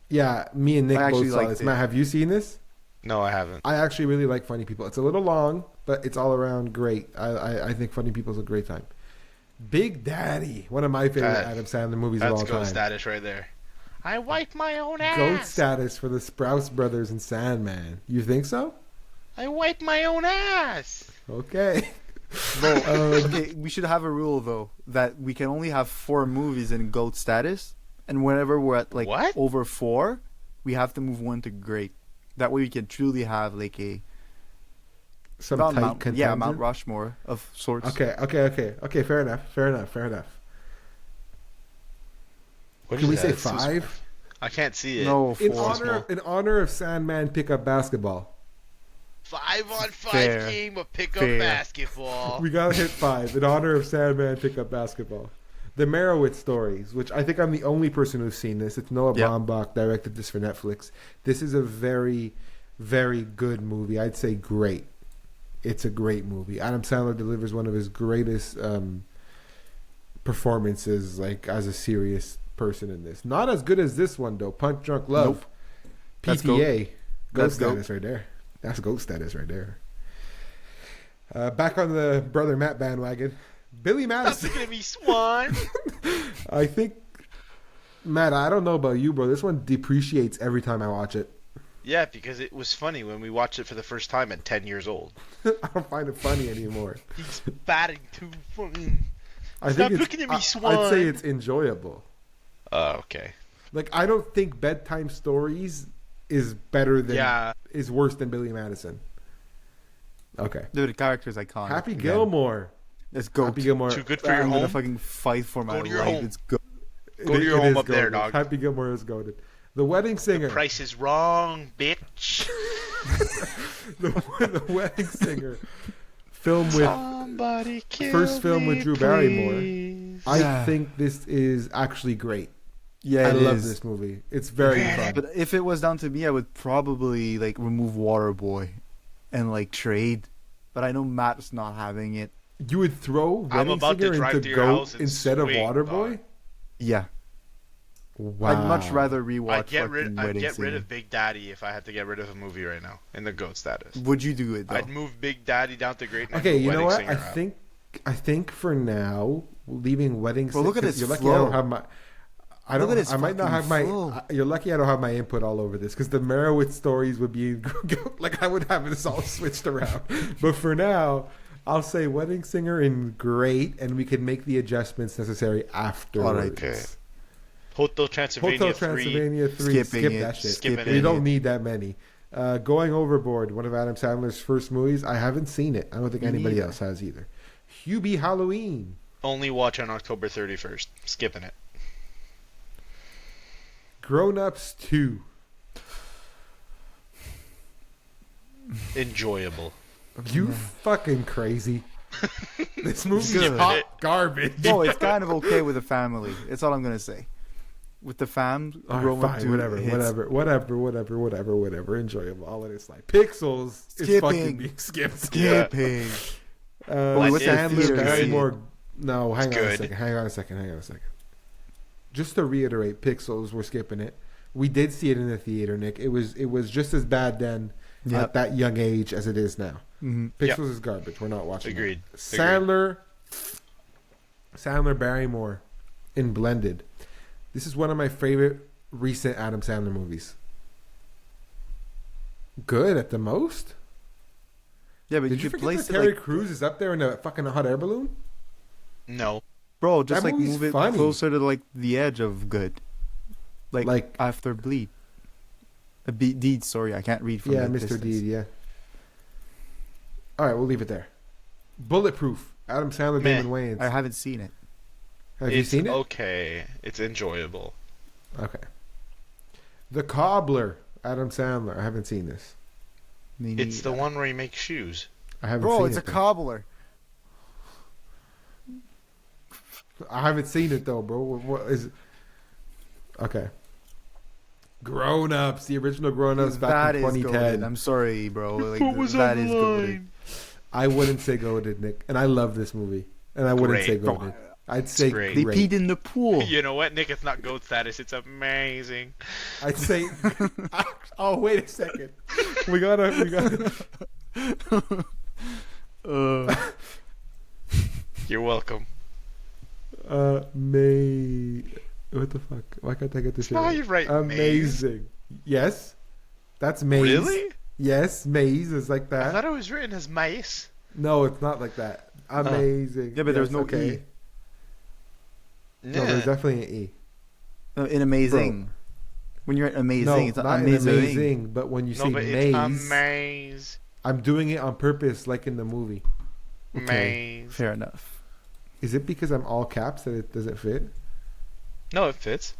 [SPEAKER 1] Yeah, me and Nick
[SPEAKER 3] I
[SPEAKER 1] both
[SPEAKER 3] actually
[SPEAKER 1] saw
[SPEAKER 3] liked
[SPEAKER 1] this.
[SPEAKER 3] it.
[SPEAKER 1] Matt, have you seen this?
[SPEAKER 2] No, I haven't.
[SPEAKER 1] I actually really like Funny People. It's a little long, but it's all around great. I think Funny People's a great time. Big Daddy, one of my favorite Adam Sandler movies of
[SPEAKER 2] That's
[SPEAKER 1] all
[SPEAKER 2] goat
[SPEAKER 1] time.
[SPEAKER 2] status right there. I wipe my own ass.
[SPEAKER 1] Goat status for the Sprouse Brothers and Sandman. You think so?
[SPEAKER 2] I wipe my own ass.
[SPEAKER 1] Okay.
[SPEAKER 3] Okay, we should have a rule, though, that we can only have 4 movies in GOAT status. And whenever we're at, like,
[SPEAKER 2] What?
[SPEAKER 3] over 4, we have to move one to great. That way we can truly have, like, a...
[SPEAKER 1] Some
[SPEAKER 3] not
[SPEAKER 1] tight
[SPEAKER 3] Mount,
[SPEAKER 1] contender.
[SPEAKER 3] yeah, Mount Rushmore of sorts.
[SPEAKER 1] Okay. Fair enough.
[SPEAKER 2] What
[SPEAKER 1] Can
[SPEAKER 2] is
[SPEAKER 1] we
[SPEAKER 2] that?
[SPEAKER 1] say
[SPEAKER 2] It's so
[SPEAKER 1] 5?
[SPEAKER 2] small. I can't see it.
[SPEAKER 3] No, 4.
[SPEAKER 1] In honor of Sandman pickup basketball.
[SPEAKER 2] 5-on-5
[SPEAKER 3] Fair.
[SPEAKER 2] game of pickup
[SPEAKER 3] Fair.
[SPEAKER 2] basketball.
[SPEAKER 1] We gotta hit 5 in honor of Sandman pickup basketball. The Merowitz Stories, which I think I'm the only person who's seen this. It's Noah
[SPEAKER 3] Yep.
[SPEAKER 1] Baumbach directed this for Netflix. This is a very, very good movie. I'd say great. It's a great movie. Adam Sandler delivers one of his greatest performances, like as a serious person in this. Not as good as this one though. Punch Drunk Love.
[SPEAKER 3] Nope. That's
[SPEAKER 1] PTA. Goat
[SPEAKER 3] That's
[SPEAKER 1] status right there. That's goat status right there. Back on the Brother Matt bandwagon. Billy
[SPEAKER 2] Stop
[SPEAKER 1] Madison.
[SPEAKER 2] looking at me, Swan.
[SPEAKER 1] I think, Matt, I don't know about you, bro. This one depreciates every time I watch it.
[SPEAKER 2] Yeah, because it was funny when we watched it for the first time at 10 years old.
[SPEAKER 1] I don't find it funny anymore.
[SPEAKER 2] He's batting too fucking.
[SPEAKER 1] I
[SPEAKER 2] Stop
[SPEAKER 1] think
[SPEAKER 2] looking at me, Swan.
[SPEAKER 1] I'd say it's enjoyable.
[SPEAKER 2] Oh, okay.
[SPEAKER 1] Like, I don't think Bedtime Stories is worse than Billy Madison. Okay.
[SPEAKER 3] Dude, the character is iconic.
[SPEAKER 1] Happy
[SPEAKER 3] Again.
[SPEAKER 1] Gilmore.
[SPEAKER 3] Let's go.
[SPEAKER 1] Happy Gilmore.
[SPEAKER 2] Too good for your
[SPEAKER 3] I'm gonna
[SPEAKER 2] home?
[SPEAKER 3] fucking fight for my
[SPEAKER 2] Go to your
[SPEAKER 3] life.
[SPEAKER 2] home.
[SPEAKER 3] Let's go.
[SPEAKER 2] Go to your home
[SPEAKER 1] is
[SPEAKER 2] up there,
[SPEAKER 1] goated.
[SPEAKER 2] dog.
[SPEAKER 1] Happy Gilmore is goaded. The Wedding Singer.
[SPEAKER 2] Price is wrong, bitch.
[SPEAKER 1] the Wedding Singer. Film with
[SPEAKER 2] Somebody kill
[SPEAKER 1] first film with
[SPEAKER 2] me,
[SPEAKER 1] Drew Barrymore.
[SPEAKER 2] please.
[SPEAKER 1] I think this is actually great.
[SPEAKER 3] Yeah,
[SPEAKER 1] I
[SPEAKER 3] it
[SPEAKER 1] love
[SPEAKER 3] is.
[SPEAKER 1] this movie. It's very fun.
[SPEAKER 3] But if it was down to me, I would probably like remove Waterboy and like trade. But I know Matt's not having it.
[SPEAKER 1] You would throw
[SPEAKER 2] I'm
[SPEAKER 1] Wedding
[SPEAKER 2] about to
[SPEAKER 1] Singer
[SPEAKER 2] drive
[SPEAKER 1] into
[SPEAKER 2] to your house
[SPEAKER 1] GOAT
[SPEAKER 2] and
[SPEAKER 1] instead of
[SPEAKER 2] swing,
[SPEAKER 1] Waterboy?
[SPEAKER 2] dog.
[SPEAKER 3] Yeah,
[SPEAKER 1] Wow.
[SPEAKER 3] I'd much rather rewatch
[SPEAKER 2] I'd get
[SPEAKER 3] fucking
[SPEAKER 2] rid
[SPEAKER 3] Wedding
[SPEAKER 2] of
[SPEAKER 3] Singer.
[SPEAKER 2] Big Daddy if I had to get rid of a movie right now in the GOAT status.
[SPEAKER 3] Would you do it though?
[SPEAKER 2] I'd move Big Daddy down to great. and I'd
[SPEAKER 1] Okay,
[SPEAKER 2] move
[SPEAKER 1] you know
[SPEAKER 2] Wedding
[SPEAKER 1] what?
[SPEAKER 2] Singer
[SPEAKER 1] I think for now, leaving Wedding
[SPEAKER 3] Well, look at
[SPEAKER 1] 'cause
[SPEAKER 3] its
[SPEAKER 1] you're lucky
[SPEAKER 3] flow.
[SPEAKER 1] I don't have my. I
[SPEAKER 3] Look
[SPEAKER 1] don't.
[SPEAKER 3] at its
[SPEAKER 1] I might not
[SPEAKER 3] fucking
[SPEAKER 1] have my.
[SPEAKER 3] flow.
[SPEAKER 1] You're lucky I don't have my input all over this because the Merowitz stories would be like I would have this all switched around. But for now, I'll say Wedding Singer in great, and we can make the adjustments necessary afterwards.
[SPEAKER 3] All right.
[SPEAKER 2] Okay. Hotel Transylvania
[SPEAKER 1] Hotel
[SPEAKER 2] 3.
[SPEAKER 1] Transylvania 3.
[SPEAKER 3] Skipping
[SPEAKER 1] Skip
[SPEAKER 3] it.
[SPEAKER 1] that shit.
[SPEAKER 2] Skipping
[SPEAKER 1] We
[SPEAKER 2] it.
[SPEAKER 1] don't need that many. Going Overboard, one of Adam Sandler's first movies. I haven't seen it. I don't think
[SPEAKER 3] Me
[SPEAKER 1] anybody
[SPEAKER 3] neither.
[SPEAKER 1] else has either. Hubie Halloween.
[SPEAKER 2] Only watch on October 31st. Skipping it.
[SPEAKER 1] Grown Ups 2.
[SPEAKER 2] Enjoyable.
[SPEAKER 1] You fucking crazy. This movie's
[SPEAKER 3] Good.
[SPEAKER 1] hot garbage.
[SPEAKER 3] No, it's kind of okay with the family. That's all I'm gonna say. With the fam,
[SPEAKER 1] All
[SPEAKER 3] Roman
[SPEAKER 1] right, fine,
[SPEAKER 3] dude
[SPEAKER 1] whatever,
[SPEAKER 3] hits.
[SPEAKER 1] whatever. Enjoyable. All that it's like. Pixels is
[SPEAKER 3] Skipping.
[SPEAKER 1] fucking being skipped.
[SPEAKER 3] Skipping.
[SPEAKER 2] what's the
[SPEAKER 1] Sandler,
[SPEAKER 3] theater
[SPEAKER 1] Barrymore. No, hang
[SPEAKER 2] It's
[SPEAKER 1] on a
[SPEAKER 2] good.
[SPEAKER 1] second. Hang on a second. Just to reiterate, Pixels, we're skipping it. We did see it in the theater, Nick. It was just as bad then
[SPEAKER 3] Yep.
[SPEAKER 1] at that young age as it is now.
[SPEAKER 3] Mhm.
[SPEAKER 1] Pixels is garbage. We're not watching.
[SPEAKER 2] Agreed.
[SPEAKER 1] It. Sandler Barrymore in Blended. This is one of my favorite recent Adam Sandler movies. Good at the most.
[SPEAKER 3] Yeah, but
[SPEAKER 1] Did you
[SPEAKER 3] could
[SPEAKER 1] forget
[SPEAKER 3] place
[SPEAKER 1] that
[SPEAKER 3] it
[SPEAKER 1] Terry
[SPEAKER 3] like,
[SPEAKER 1] Crews is up there in a fucking hot air balloon?
[SPEAKER 2] No.
[SPEAKER 3] bro, just
[SPEAKER 1] That
[SPEAKER 3] like
[SPEAKER 1] movie's
[SPEAKER 3] move it
[SPEAKER 1] funny.
[SPEAKER 3] closer to like the edge of good, like after Bleed. Deed, sorry, I can't read from
[SPEAKER 1] Yeah,
[SPEAKER 3] the
[SPEAKER 1] Mr.
[SPEAKER 3] distance.
[SPEAKER 1] Deed, yeah. All right, we'll leave it there. Bulletproof. Adam Sandler,
[SPEAKER 2] Meh.
[SPEAKER 1] Damon Wayans.
[SPEAKER 3] I haven't seen it.
[SPEAKER 1] Have you
[SPEAKER 2] It's
[SPEAKER 1] seen it?
[SPEAKER 2] okay. It's enjoyable.
[SPEAKER 1] Okay. The Cobbler, Adam Sandler. I haven't seen this.
[SPEAKER 3] Me
[SPEAKER 2] It's the
[SPEAKER 3] neither.
[SPEAKER 2] one where he makes shoes.
[SPEAKER 1] I haven't
[SPEAKER 3] Bro,
[SPEAKER 1] seen
[SPEAKER 3] it's
[SPEAKER 1] it.
[SPEAKER 3] a
[SPEAKER 1] though.
[SPEAKER 3] cobbler.
[SPEAKER 1] I haven't seen it though, bro. What is it? Okay. Grown Ups, the original Grown Ups back
[SPEAKER 3] That
[SPEAKER 1] in
[SPEAKER 3] is
[SPEAKER 1] 2010.
[SPEAKER 3] goated. I'm sorry, bro. Like,
[SPEAKER 2] What was
[SPEAKER 3] that
[SPEAKER 2] on
[SPEAKER 3] is
[SPEAKER 2] the
[SPEAKER 3] goated.
[SPEAKER 2] line?
[SPEAKER 1] I wouldn't say goated, Nick, and I love this movie, and I wouldn't
[SPEAKER 2] Great.
[SPEAKER 1] say goated. I'd say
[SPEAKER 2] great.
[SPEAKER 3] They
[SPEAKER 1] great.
[SPEAKER 3] peed in the pool.
[SPEAKER 2] You know what, Nick? It's not GOAT status. It's amazing.
[SPEAKER 1] I'd say. Oh, wait a second. We gotta.
[SPEAKER 2] You're welcome.
[SPEAKER 1] May. What the fuck? Why can't I get this shit?
[SPEAKER 2] not how
[SPEAKER 1] right?
[SPEAKER 2] you write
[SPEAKER 1] Amazing. Yes, that's maze.
[SPEAKER 2] Really?
[SPEAKER 1] Yes, maze is like
[SPEAKER 2] I
[SPEAKER 1] that.
[SPEAKER 2] thought it was written as mice.
[SPEAKER 1] No, it's not like that. Amazing.
[SPEAKER 3] Yeah, but there's
[SPEAKER 1] Yes,
[SPEAKER 3] no
[SPEAKER 1] okay.
[SPEAKER 3] E.
[SPEAKER 1] No, there's definitely an E.
[SPEAKER 3] In amazing. When you're at amazing,
[SPEAKER 1] No,
[SPEAKER 3] it's
[SPEAKER 1] not
[SPEAKER 3] amazing.
[SPEAKER 1] amazing. But when you
[SPEAKER 2] No,
[SPEAKER 1] say
[SPEAKER 2] but
[SPEAKER 1] maze,
[SPEAKER 2] it's a maze.
[SPEAKER 1] I'm doing it on purpose, like in the movie. Okay.
[SPEAKER 2] Maze.
[SPEAKER 3] Fair enough.
[SPEAKER 1] Is it because I'm all caps that it doesn't fit?
[SPEAKER 2] No, it fits.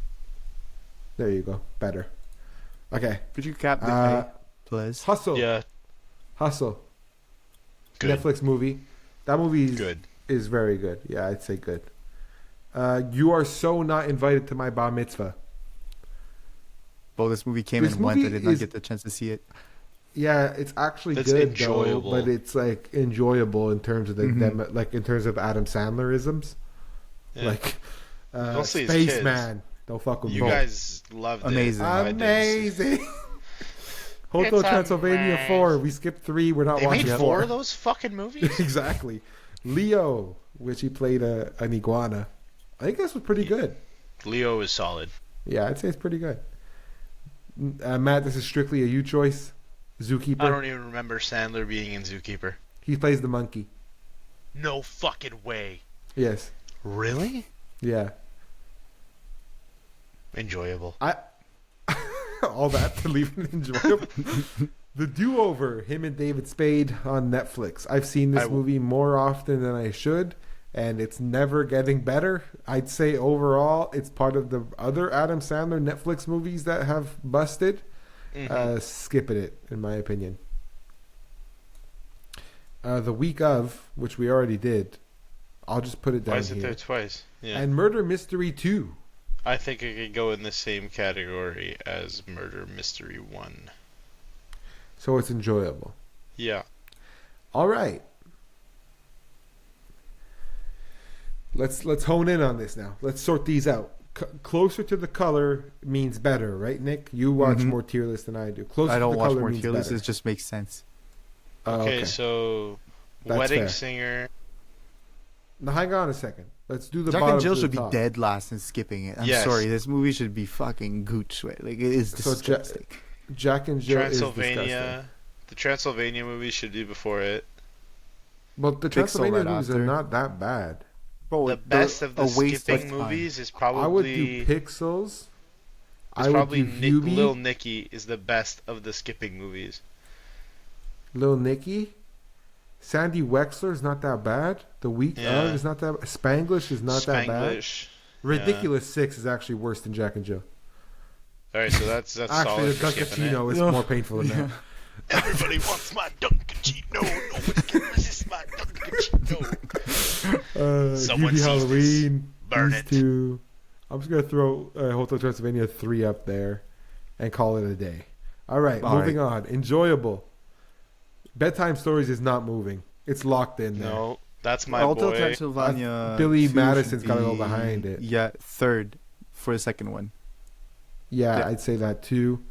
[SPEAKER 1] There you go. Better. Okay.
[SPEAKER 3] Could you cap the
[SPEAKER 1] Uh,
[SPEAKER 3] K, please?
[SPEAKER 1] Hustle.
[SPEAKER 2] Yeah,
[SPEAKER 1] Hustle.
[SPEAKER 2] good.
[SPEAKER 1] Netflix movie. That movie
[SPEAKER 2] Good.
[SPEAKER 1] is very good. Yeah, I'd say good. You are so not invited to my bar mitzvah.
[SPEAKER 3] Well, this movie came
[SPEAKER 1] This
[SPEAKER 3] and went. I
[SPEAKER 1] movie
[SPEAKER 3] did not
[SPEAKER 1] is-
[SPEAKER 3] get the chance to see it.
[SPEAKER 1] Yeah, it's actually
[SPEAKER 2] It's
[SPEAKER 1] good
[SPEAKER 2] enjoyable.
[SPEAKER 1] though, but it's like enjoyable in terms of the
[SPEAKER 3] Mhm.
[SPEAKER 1] like in terms of Adam Sandlerisms.
[SPEAKER 2] Yeah.
[SPEAKER 1] Like
[SPEAKER 2] Don't say his kids.
[SPEAKER 1] Spaceman. Don't fuck with
[SPEAKER 2] You
[SPEAKER 1] me.
[SPEAKER 2] guys loved
[SPEAKER 3] Amazing.
[SPEAKER 2] it. I didn't.
[SPEAKER 1] Amazing. Hotel
[SPEAKER 2] It's
[SPEAKER 1] Transylvania
[SPEAKER 2] amazing.
[SPEAKER 1] 4. We skipped 3. We're not
[SPEAKER 2] They
[SPEAKER 1] watching
[SPEAKER 2] made
[SPEAKER 1] it.
[SPEAKER 2] 4 of those fucking movies?
[SPEAKER 1] Exactly. Leo. which he played an iguana. I think this was pretty good.
[SPEAKER 2] Leo is solid.
[SPEAKER 1] Yeah, I'd say it's pretty good. Matt, this is strictly a you choice. Zookeeper.
[SPEAKER 2] I don't even remember Sandler being in Zookeeper.
[SPEAKER 1] He plays the monkey.
[SPEAKER 2] No fucking way.
[SPEAKER 1] Yes.
[SPEAKER 2] Really?
[SPEAKER 1] Yeah.
[SPEAKER 2] Enjoyable.
[SPEAKER 1] All that to leave it enjoyable. The Do-Over, him and David Spade on Netflix. I've seen this movie more often than I should, and it's never getting better. I'd say overall, it's part of the other Adam Sandler Netflix movies that have busted. Skipping it, in my opinion. The Week Of, which we already did, I'll just put it down here.
[SPEAKER 2] Why is it there twice? Yeah.
[SPEAKER 1] And Murder Mystery 2.
[SPEAKER 2] I think it could go in the same category as Murder Mystery 1.
[SPEAKER 1] So it's enjoyable.
[SPEAKER 2] Yeah.
[SPEAKER 1] All right. Let's hone in on this now. Let's sort these out. Closer to the color means better, right, Nick? You watch more tier lists than I do. Closer
[SPEAKER 3] I don't
[SPEAKER 1] to the
[SPEAKER 3] watch
[SPEAKER 1] color
[SPEAKER 3] more
[SPEAKER 1] means
[SPEAKER 3] tier lists.
[SPEAKER 1] better.
[SPEAKER 3] It just makes sense.
[SPEAKER 2] Okay, so
[SPEAKER 1] That's
[SPEAKER 2] Wedding
[SPEAKER 1] fair.
[SPEAKER 2] Singer.
[SPEAKER 1] Now, hang on a second. Let's do the
[SPEAKER 3] Jack
[SPEAKER 1] bottom
[SPEAKER 3] and Jill
[SPEAKER 1] to the
[SPEAKER 3] should be
[SPEAKER 1] top.
[SPEAKER 3] dead last and skipping it. I'm
[SPEAKER 2] Yes.
[SPEAKER 3] sorry. This movie should be fucking gooch. Like, it is
[SPEAKER 1] So
[SPEAKER 3] disgusting.
[SPEAKER 1] Jack and Jill is disgusting.
[SPEAKER 2] Transylvania. The Transylvania movie should be before it.
[SPEAKER 1] But the
[SPEAKER 3] Pixel
[SPEAKER 1] Transylvania
[SPEAKER 3] right
[SPEAKER 1] movies
[SPEAKER 3] after.
[SPEAKER 1] are not that bad.
[SPEAKER 3] Bro,
[SPEAKER 2] The best of the
[SPEAKER 3] a waste of
[SPEAKER 2] skipping
[SPEAKER 3] time.
[SPEAKER 2] movies is probably.
[SPEAKER 1] I would do Pixels. I
[SPEAKER 2] It's
[SPEAKER 1] would
[SPEAKER 2] probably
[SPEAKER 1] do Hubie.
[SPEAKER 2] Lil Nicky is the best of the skipping movies.
[SPEAKER 1] Lil Nicky. Sandy Wexler is not that bad. The Week
[SPEAKER 2] Yeah.
[SPEAKER 1] Of is not that bad. Spanglish is not that bad.
[SPEAKER 2] Spanglish.
[SPEAKER 1] Ridiculous 6 is actually worse than Jack and Jill.
[SPEAKER 2] All right, so that's
[SPEAKER 1] Actually,
[SPEAKER 2] solid
[SPEAKER 1] the
[SPEAKER 2] for skipping it.
[SPEAKER 1] Dunkachino is
[SPEAKER 3] No.
[SPEAKER 1] more painful than that.
[SPEAKER 2] Everybody wants my Dunkachino. Nobody can resist my Dunkachino. Someone
[SPEAKER 1] Hubie
[SPEAKER 2] sees
[SPEAKER 1] Halloween.
[SPEAKER 2] Burn
[SPEAKER 1] these
[SPEAKER 2] it.
[SPEAKER 1] two. I'm just going to throw Hotel Transylvania 3 up there and call it a day. All right,
[SPEAKER 3] All
[SPEAKER 1] moving on. Enjoyable. Bedtime Stories is not moving. It's locked in there.
[SPEAKER 2] No, that's my
[SPEAKER 3] Hotel
[SPEAKER 2] boy.
[SPEAKER 3] Transylvania.
[SPEAKER 1] Billy
[SPEAKER 3] 2
[SPEAKER 1] Madison's
[SPEAKER 3] should
[SPEAKER 1] gotta go
[SPEAKER 3] be-
[SPEAKER 1] behind it.
[SPEAKER 3] Yeah, third for the second one.
[SPEAKER 1] Yeah,
[SPEAKER 3] Yeah.
[SPEAKER 1] I'd say that too.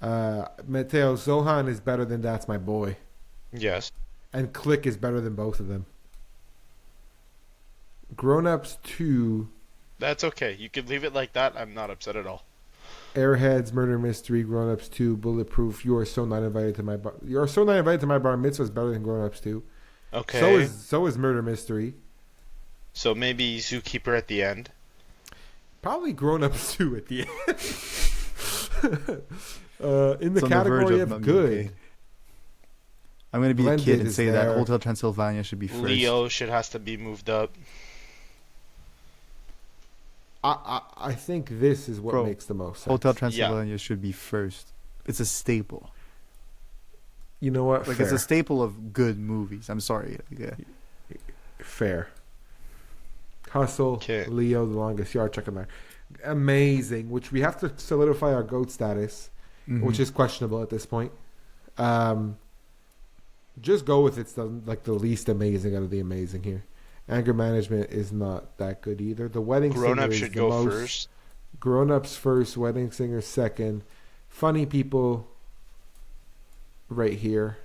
[SPEAKER 1] Mateo Zohan is better than That's My Boy.
[SPEAKER 2] Yes.
[SPEAKER 1] And Click is better than both of them. Grown Ups 2,
[SPEAKER 2] That's okay. You could leave it like that. I'm not upset at all.
[SPEAKER 1] Airheads, Murder Mystery, Grown Ups 2, Bulletproof, You Are So Not Invited to My Bar. You Are So Not Invited to My Bar Mitzvah is better than Grown Ups 2.
[SPEAKER 2] Okay.
[SPEAKER 1] So is Murder Mystery.
[SPEAKER 2] So maybe Zookeeper at the end.
[SPEAKER 1] Probably Grown Ups 2 at the end. In the
[SPEAKER 3] It's on the verge
[SPEAKER 1] category
[SPEAKER 3] of
[SPEAKER 1] of
[SPEAKER 3] not
[SPEAKER 1] good.
[SPEAKER 3] being okay. I'm gonna be
[SPEAKER 1] Blended
[SPEAKER 3] a kid and
[SPEAKER 1] is
[SPEAKER 3] say
[SPEAKER 1] there.
[SPEAKER 3] that Hotel Transylvania should be first.
[SPEAKER 2] Leo should has to be moved up.
[SPEAKER 1] I think this is what
[SPEAKER 3] Bro,
[SPEAKER 1] makes the most sense.
[SPEAKER 3] Hotel Transylvania should be first. It's a staple.
[SPEAKER 1] You know what?
[SPEAKER 3] Like
[SPEAKER 1] Fair.
[SPEAKER 3] it's a staple of good movies. I'm sorry. Like, yeah.
[SPEAKER 1] Fair. Hustle,
[SPEAKER 2] Okay.
[SPEAKER 1] Leo, The Longest Yard, check them out. Amazing, which we have to solidify our GOAT status,
[SPEAKER 3] Mhm.
[SPEAKER 1] which is questionable at this point. Just go with it's the least amazing out of the amazing here. Anger Management is not that good either. The Wedding
[SPEAKER 2] Grown
[SPEAKER 1] Singer
[SPEAKER 2] Up
[SPEAKER 1] is
[SPEAKER 2] should
[SPEAKER 1] the
[SPEAKER 2] go
[SPEAKER 1] most.
[SPEAKER 2] first.
[SPEAKER 1] Grown Ups first, Wedding Singer second. Funny People right here.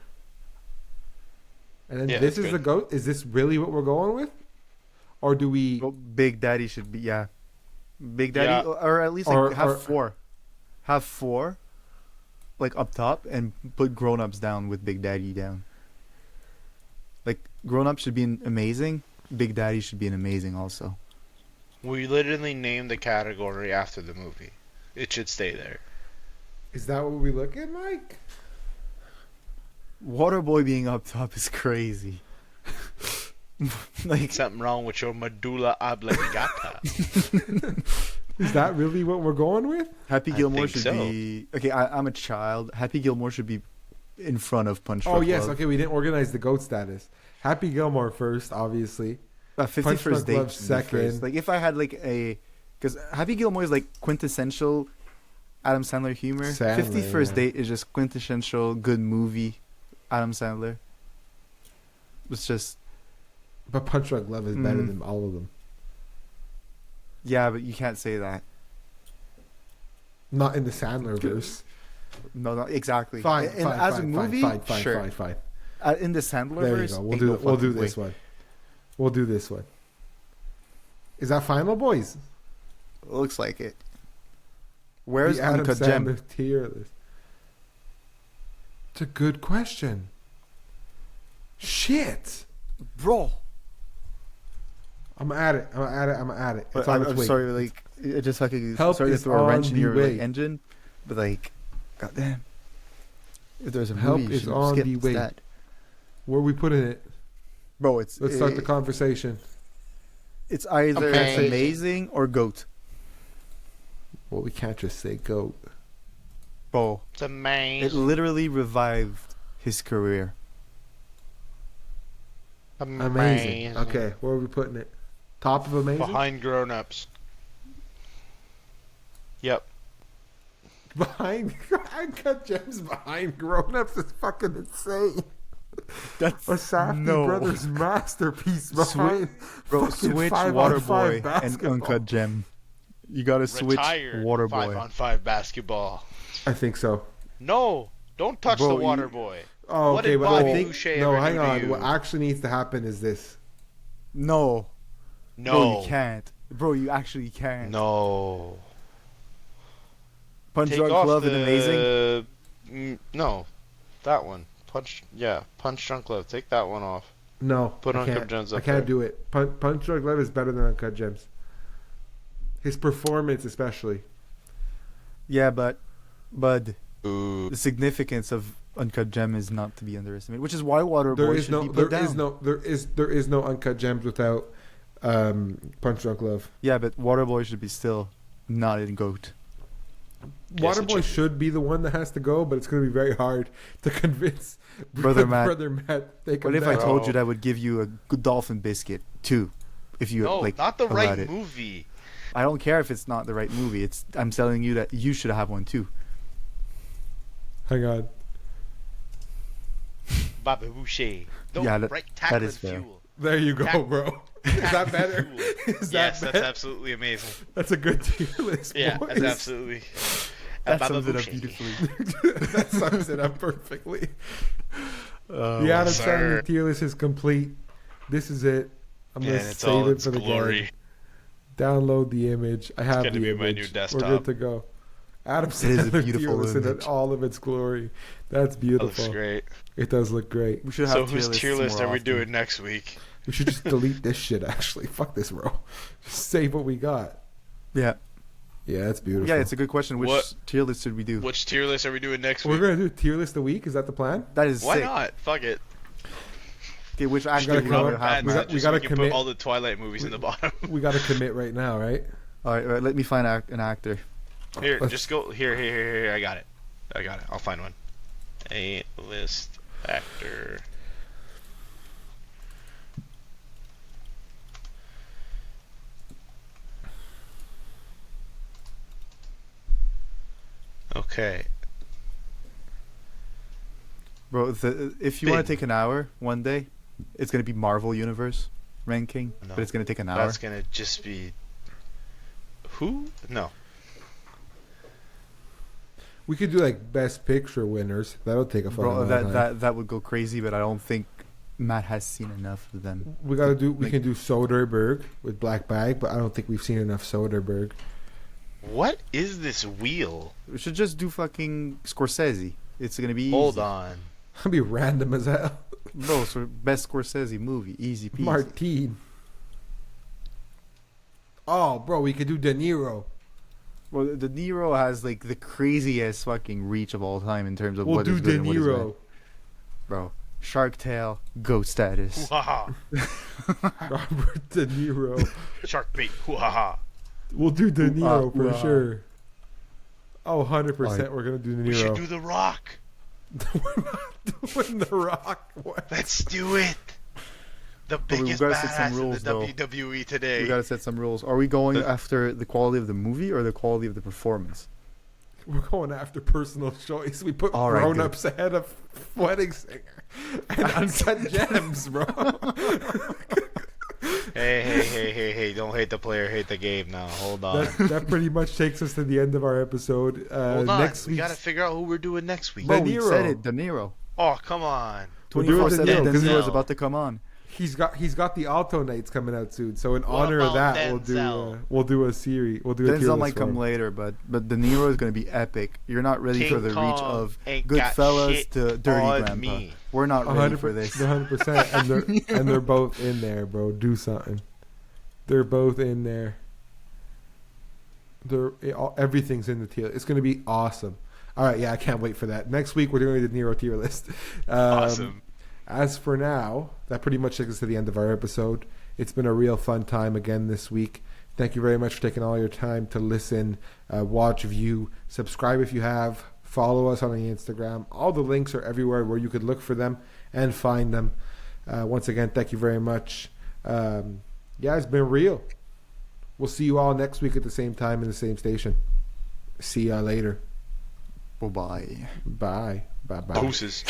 [SPEAKER 1] And then
[SPEAKER 2] Yeah,
[SPEAKER 1] this
[SPEAKER 2] that's
[SPEAKER 1] is the
[SPEAKER 2] good.
[SPEAKER 1] GOAT? Is this really what we're going with? Or do we...
[SPEAKER 3] Well, Big Daddy should be Big Daddy,
[SPEAKER 2] Yeah.
[SPEAKER 3] or at least like
[SPEAKER 1] Or-
[SPEAKER 3] have
[SPEAKER 1] or-
[SPEAKER 3] four, like up top, and put Grown Ups down with Big Daddy down. Like Grown Ups should be amazing. Big Daddy should be an amazing also.
[SPEAKER 2] We literally named the category after the movie. It should stay there.
[SPEAKER 1] Is that what we look at, Mike?
[SPEAKER 3] Waterboy being up top is crazy. Like
[SPEAKER 2] Something wrong with your medulla oblongata.
[SPEAKER 1] Is that really what we're going with?
[SPEAKER 3] Happy
[SPEAKER 2] I
[SPEAKER 3] Gilmore
[SPEAKER 2] think
[SPEAKER 3] should
[SPEAKER 2] so.
[SPEAKER 3] be okay. I'm a child. Happy Gilmore should be in front of Punch
[SPEAKER 1] Oh,
[SPEAKER 3] Drunk
[SPEAKER 1] yes.
[SPEAKER 3] Love.
[SPEAKER 1] Okay, we didn't organize the GOAT status. Happy Gilmore first, obviously.
[SPEAKER 3] 50
[SPEAKER 1] Punch
[SPEAKER 3] First
[SPEAKER 1] Drunk
[SPEAKER 3] Date
[SPEAKER 1] Love
[SPEAKER 3] should be
[SPEAKER 1] second.
[SPEAKER 3] first. Like if I had like because Happy Gilmore is like quintessential Adam Sandler humor.
[SPEAKER 1] Sandler,
[SPEAKER 3] 50 First
[SPEAKER 1] yeah.
[SPEAKER 3] Date is just quintessential good movie Adam Sandler. It's just
[SPEAKER 1] But Punch Drunk Love is better
[SPEAKER 3] Mm.
[SPEAKER 1] than all of them.
[SPEAKER 3] yeah, but you can't say that.
[SPEAKER 1] Not in the Sandler verse.
[SPEAKER 3] No, exactly.
[SPEAKER 1] Fine,
[SPEAKER 3] And
[SPEAKER 1] fine,
[SPEAKER 3] as
[SPEAKER 1] fine,
[SPEAKER 3] a movie,
[SPEAKER 1] fine,
[SPEAKER 3] sure.
[SPEAKER 1] fine.
[SPEAKER 3] In the Sandler
[SPEAKER 1] There you
[SPEAKER 3] verse,
[SPEAKER 1] go.
[SPEAKER 3] ain't no
[SPEAKER 1] We'll do
[SPEAKER 3] fucking
[SPEAKER 1] this
[SPEAKER 3] way.
[SPEAKER 1] one. We'll do this one. Is that final, boys?
[SPEAKER 3] Looks like it. Where's
[SPEAKER 1] The Adam
[SPEAKER 3] Uncut Gem?
[SPEAKER 1] Sandler tier list. It's a good question. Shit.
[SPEAKER 3] Bro.
[SPEAKER 1] I'm at it. It's
[SPEAKER 3] But
[SPEAKER 1] on
[SPEAKER 3] I'm
[SPEAKER 1] its way.
[SPEAKER 3] sorry, like, it just fucking
[SPEAKER 1] Help
[SPEAKER 3] sorry to
[SPEAKER 1] is
[SPEAKER 3] throw a wrench
[SPEAKER 1] on
[SPEAKER 3] in your
[SPEAKER 1] the way.
[SPEAKER 3] like, engine, but like, goddamn, if there's a
[SPEAKER 1] Help
[SPEAKER 3] movie, you
[SPEAKER 1] is
[SPEAKER 3] should
[SPEAKER 1] on
[SPEAKER 3] skip
[SPEAKER 1] the way.
[SPEAKER 3] that.
[SPEAKER 1] Where are we putting it?
[SPEAKER 3] Bro, it's
[SPEAKER 1] Let's start the conversation.
[SPEAKER 3] It's either
[SPEAKER 2] Amazing.
[SPEAKER 3] amazing or GOAT.
[SPEAKER 1] Well, we can't just say GOAT.
[SPEAKER 3] Bro,
[SPEAKER 2] It's
[SPEAKER 3] it
[SPEAKER 2] amazing.
[SPEAKER 3] literally revived his career.
[SPEAKER 1] Amazing. Okay, where are we putting it? Top of amazing?
[SPEAKER 2] Behind grown-ups. Yep.
[SPEAKER 1] Behind Uncut Gems behind grown-ups is fucking insane.
[SPEAKER 3] That's
[SPEAKER 1] A Safdie Brothers masterpiece behind
[SPEAKER 3] Bro,
[SPEAKER 1] fucking
[SPEAKER 3] switch
[SPEAKER 1] 5-on-5
[SPEAKER 3] Waterboy and
[SPEAKER 1] basketball.
[SPEAKER 3] Uncut Gem. You gotta switch
[SPEAKER 2] Retired
[SPEAKER 3] Waterboy.
[SPEAKER 2] 5-on-5 basketball.
[SPEAKER 1] I think so.
[SPEAKER 2] No, don't touch
[SPEAKER 3] Bro,
[SPEAKER 2] the
[SPEAKER 3] you-
[SPEAKER 2] water boy.
[SPEAKER 1] Oh,
[SPEAKER 2] What
[SPEAKER 1] okay,
[SPEAKER 2] did
[SPEAKER 1] but I
[SPEAKER 2] Bobby
[SPEAKER 1] think
[SPEAKER 2] Boucher
[SPEAKER 1] no.
[SPEAKER 2] ever
[SPEAKER 1] Hang
[SPEAKER 2] do to
[SPEAKER 1] on.
[SPEAKER 2] you?
[SPEAKER 1] What actually needs to happen is this.
[SPEAKER 3] No,
[SPEAKER 2] No.
[SPEAKER 3] bro, you can't. Bro, you actually can't.
[SPEAKER 2] No.
[SPEAKER 3] Punch
[SPEAKER 2] Take
[SPEAKER 3] Drunk
[SPEAKER 2] off
[SPEAKER 3] Love
[SPEAKER 2] the...
[SPEAKER 3] and Amazing.
[SPEAKER 2] No, that one. Punch Drunk Love. Take that one off.
[SPEAKER 1] No,
[SPEAKER 2] Put
[SPEAKER 1] I
[SPEAKER 2] Uncut
[SPEAKER 1] can't.
[SPEAKER 2] Gems
[SPEAKER 1] I
[SPEAKER 2] up
[SPEAKER 1] can't
[SPEAKER 2] there.
[SPEAKER 1] do it. Punch Drunk Love is better than Uncut Gems. His performance, especially.
[SPEAKER 3] Yeah, but Bud,
[SPEAKER 2] Ooh.
[SPEAKER 3] the significance of Uncut Gem is not to be underestimated, which is why Waterboy
[SPEAKER 1] There is
[SPEAKER 3] should
[SPEAKER 1] no.
[SPEAKER 3] be put
[SPEAKER 1] There
[SPEAKER 3] down.
[SPEAKER 1] is no Uncut Gems without Punch Drunk Love.
[SPEAKER 3] Yeah, but Waterboy should be still not in GOAT.
[SPEAKER 2] Yes, it
[SPEAKER 1] Waterboy
[SPEAKER 2] should
[SPEAKER 1] should be the one that has to go, but it's going to be very hard to convince
[SPEAKER 3] Brother Matt.
[SPEAKER 1] Brother Matt. Take
[SPEAKER 3] What
[SPEAKER 1] him
[SPEAKER 3] if I
[SPEAKER 1] back.
[SPEAKER 3] told you that I would give you a good dolphin biscuit too, if you
[SPEAKER 2] No,
[SPEAKER 3] like
[SPEAKER 2] not the
[SPEAKER 3] allowed
[SPEAKER 2] right
[SPEAKER 3] it?
[SPEAKER 2] movie.
[SPEAKER 3] I don't care if it's not the right movie. I'm telling you that you should have one too.
[SPEAKER 1] Hang on.
[SPEAKER 2] Bobby Boucher. No,
[SPEAKER 3] Yeah,
[SPEAKER 2] right
[SPEAKER 3] that
[SPEAKER 2] tackle
[SPEAKER 3] is
[SPEAKER 2] and
[SPEAKER 3] fair.
[SPEAKER 2] fuel.
[SPEAKER 1] There you go,
[SPEAKER 2] Tack-
[SPEAKER 1] bro. Is that better? Is
[SPEAKER 2] Yes,
[SPEAKER 1] that
[SPEAKER 2] that's
[SPEAKER 1] better?
[SPEAKER 2] absolutely amazing.
[SPEAKER 1] That's a good tier list.
[SPEAKER 2] Yeah,
[SPEAKER 1] boys.
[SPEAKER 2] that's absolutely.
[SPEAKER 3] That
[SPEAKER 2] Baba
[SPEAKER 3] sums it up
[SPEAKER 2] Boucher.
[SPEAKER 3] beautifully.
[SPEAKER 1] That sums it up perfectly.
[SPEAKER 3] Oh,
[SPEAKER 1] The Adam
[SPEAKER 2] sir.
[SPEAKER 1] Sandler tier list is complete. This is it. I'm
[SPEAKER 2] And
[SPEAKER 1] gonna
[SPEAKER 2] it's
[SPEAKER 1] save
[SPEAKER 2] all
[SPEAKER 1] it
[SPEAKER 2] its
[SPEAKER 1] for the
[SPEAKER 2] glory.
[SPEAKER 1] game. Download the image. I have
[SPEAKER 2] gonna
[SPEAKER 1] the
[SPEAKER 2] be
[SPEAKER 1] image.
[SPEAKER 2] my new
[SPEAKER 1] We're
[SPEAKER 2] desktop.
[SPEAKER 1] good to go. Adam
[SPEAKER 3] It is a
[SPEAKER 1] Sandler tier
[SPEAKER 3] beautiful
[SPEAKER 1] list in
[SPEAKER 3] image.
[SPEAKER 1] all of its glory. That's
[SPEAKER 2] That
[SPEAKER 1] beautiful.
[SPEAKER 2] looks great.
[SPEAKER 1] It does look great.
[SPEAKER 3] We should have
[SPEAKER 2] So whose
[SPEAKER 3] lists
[SPEAKER 2] tier list
[SPEAKER 3] more
[SPEAKER 2] are we
[SPEAKER 3] often.
[SPEAKER 2] doing next week?
[SPEAKER 1] We should just delete this shit. Actually, fuck this, bro. Just save what we got.
[SPEAKER 3] Yeah,
[SPEAKER 1] Yeah, that's beautiful.
[SPEAKER 3] yeah, it's a good question. Which
[SPEAKER 2] What-
[SPEAKER 3] tier list should we do?
[SPEAKER 2] Which tier list are we doing next
[SPEAKER 1] We're
[SPEAKER 2] week?
[SPEAKER 1] gonna do tier list a week. Is that the plan?
[SPEAKER 3] That is
[SPEAKER 2] Why
[SPEAKER 3] sick.
[SPEAKER 2] not? Fuck it.
[SPEAKER 3] Okay, which actor
[SPEAKER 1] gotta
[SPEAKER 3] do you
[SPEAKER 1] come
[SPEAKER 3] rather
[SPEAKER 1] up-
[SPEAKER 3] have?
[SPEAKER 1] we got-
[SPEAKER 3] Matt?
[SPEAKER 1] we
[SPEAKER 2] Just so
[SPEAKER 1] gotta
[SPEAKER 2] can
[SPEAKER 1] commit-
[SPEAKER 2] put all the Twilight movies in the bottom.
[SPEAKER 1] We got to commit right now, right?
[SPEAKER 3] All right, let me find an actor.
[SPEAKER 2] Here,
[SPEAKER 1] Let's-
[SPEAKER 2] just go. Here. I got it. I'll find one. A list actor. Okay.
[SPEAKER 3] Bro, if you want to
[SPEAKER 2] Bing.
[SPEAKER 3] take an hour one day, it's gonna be Marvel Universe ranking,
[SPEAKER 2] No.
[SPEAKER 3] but it's gonna take an hour.
[SPEAKER 2] That's gonna just be. Who? No.
[SPEAKER 1] We could do like best picture winners. That'll take a fucking
[SPEAKER 3] Bro,
[SPEAKER 1] long time.
[SPEAKER 3] that would go crazy, but I don't think Matt has seen enough of them.
[SPEAKER 1] We gotta do. We
[SPEAKER 3] Like-
[SPEAKER 1] can do Soderbergh with Black Bag, but I don't think we've seen enough Soderbergh.
[SPEAKER 2] What is this wheel?
[SPEAKER 3] We should just do fucking Scorsese. It's gonna be
[SPEAKER 2] Hold
[SPEAKER 3] easy.
[SPEAKER 2] on.
[SPEAKER 1] That'd be random as hell.
[SPEAKER 3] Bro, so best Scorsese movie, easy peasy.
[SPEAKER 1] Martine. Oh, bro, we could do De Niro.
[SPEAKER 3] Well, De Niro has like the craziest fucking reach of all time in terms of
[SPEAKER 1] We'll
[SPEAKER 3] what
[SPEAKER 1] do
[SPEAKER 3] is
[SPEAKER 1] De
[SPEAKER 3] good and what is bad.
[SPEAKER 1] Niro.
[SPEAKER 3] Bro, Shark Tale, GOAT status.
[SPEAKER 2] Wahaha.
[SPEAKER 1] Robert De Niro.
[SPEAKER 2] Shark bait. Wahaha.
[SPEAKER 1] We'll do De Niro for
[SPEAKER 3] Wow.
[SPEAKER 1] sure. Oh, 100%
[SPEAKER 3] Alright.
[SPEAKER 1] we're gonna do De
[SPEAKER 2] We should
[SPEAKER 1] Niro.
[SPEAKER 2] do The Rock.
[SPEAKER 1] We're not doing The Rock. What?
[SPEAKER 2] Let's do it. The
[SPEAKER 3] we've
[SPEAKER 2] biggest
[SPEAKER 3] gotta set some
[SPEAKER 2] badass in
[SPEAKER 3] rules,
[SPEAKER 2] the
[SPEAKER 3] though.
[SPEAKER 2] WWE today.
[SPEAKER 3] We gotta set some rules. Are we going
[SPEAKER 2] The-
[SPEAKER 3] after the quality of the movie or the quality of the performance?
[SPEAKER 1] We're going after personal choice. We put
[SPEAKER 3] All right,
[SPEAKER 1] grown ups ahead of wedding singer and uncut gems, bro.
[SPEAKER 2] Hey. Don't hate the player, hate the game now. Hold on.
[SPEAKER 1] That pretty much takes us to the end of our episode.
[SPEAKER 2] Hold on.
[SPEAKER 1] Next
[SPEAKER 2] We
[SPEAKER 1] week,
[SPEAKER 2] gotta figure out who we're doing next week.
[SPEAKER 1] De
[SPEAKER 3] Bro, we
[SPEAKER 1] Niro.
[SPEAKER 3] said it, De Niro.
[SPEAKER 2] Oh, come on.
[SPEAKER 1] We're doing
[SPEAKER 3] 24/7,
[SPEAKER 1] De Niro,
[SPEAKER 3] De
[SPEAKER 1] 'cause
[SPEAKER 3] Niro's
[SPEAKER 2] no.
[SPEAKER 3] about to come on.
[SPEAKER 1] He's got the Alto Nights coming out soon. So in
[SPEAKER 2] What
[SPEAKER 1] honor of
[SPEAKER 2] about
[SPEAKER 1] that,
[SPEAKER 2] Denzel?
[SPEAKER 1] we'll do a series. We'll do a tier
[SPEAKER 3] Denzel
[SPEAKER 1] list
[SPEAKER 3] might
[SPEAKER 1] for
[SPEAKER 3] come
[SPEAKER 1] him.
[SPEAKER 3] later, but De Niro is going to be epic. You're not ready
[SPEAKER 2] King
[SPEAKER 3] for the
[SPEAKER 2] Kong
[SPEAKER 3] reach of
[SPEAKER 2] ain't got
[SPEAKER 3] Goodfellas
[SPEAKER 2] shit
[SPEAKER 3] to Dirty
[SPEAKER 2] on
[SPEAKER 3] Grandpa.
[SPEAKER 2] me.
[SPEAKER 3] We're not ready for this.
[SPEAKER 1] 100%, and they're both in there, bro. Do something. They're both in there. Everything's in the tier. It's going to be awesome. All right, yeah, I can't wait for that. Next week we're doing the Nero tier list.
[SPEAKER 2] Awesome.
[SPEAKER 1] As for now, that pretty much takes us to the end of our episode. It's been a real fun time again this week. Thank you very much for taking all your time to listen, watch, view, subscribe if you have, follow us on the Instagram. All the links are everywhere where you could look for them and find them. Once again, thank you very much. Yeah, it's been real. We'll see you all next week at the same time in the same station. See y'all later.
[SPEAKER 3] Bye-bye.
[SPEAKER 1] Bye. Bye-bye.
[SPEAKER 2] Deuces.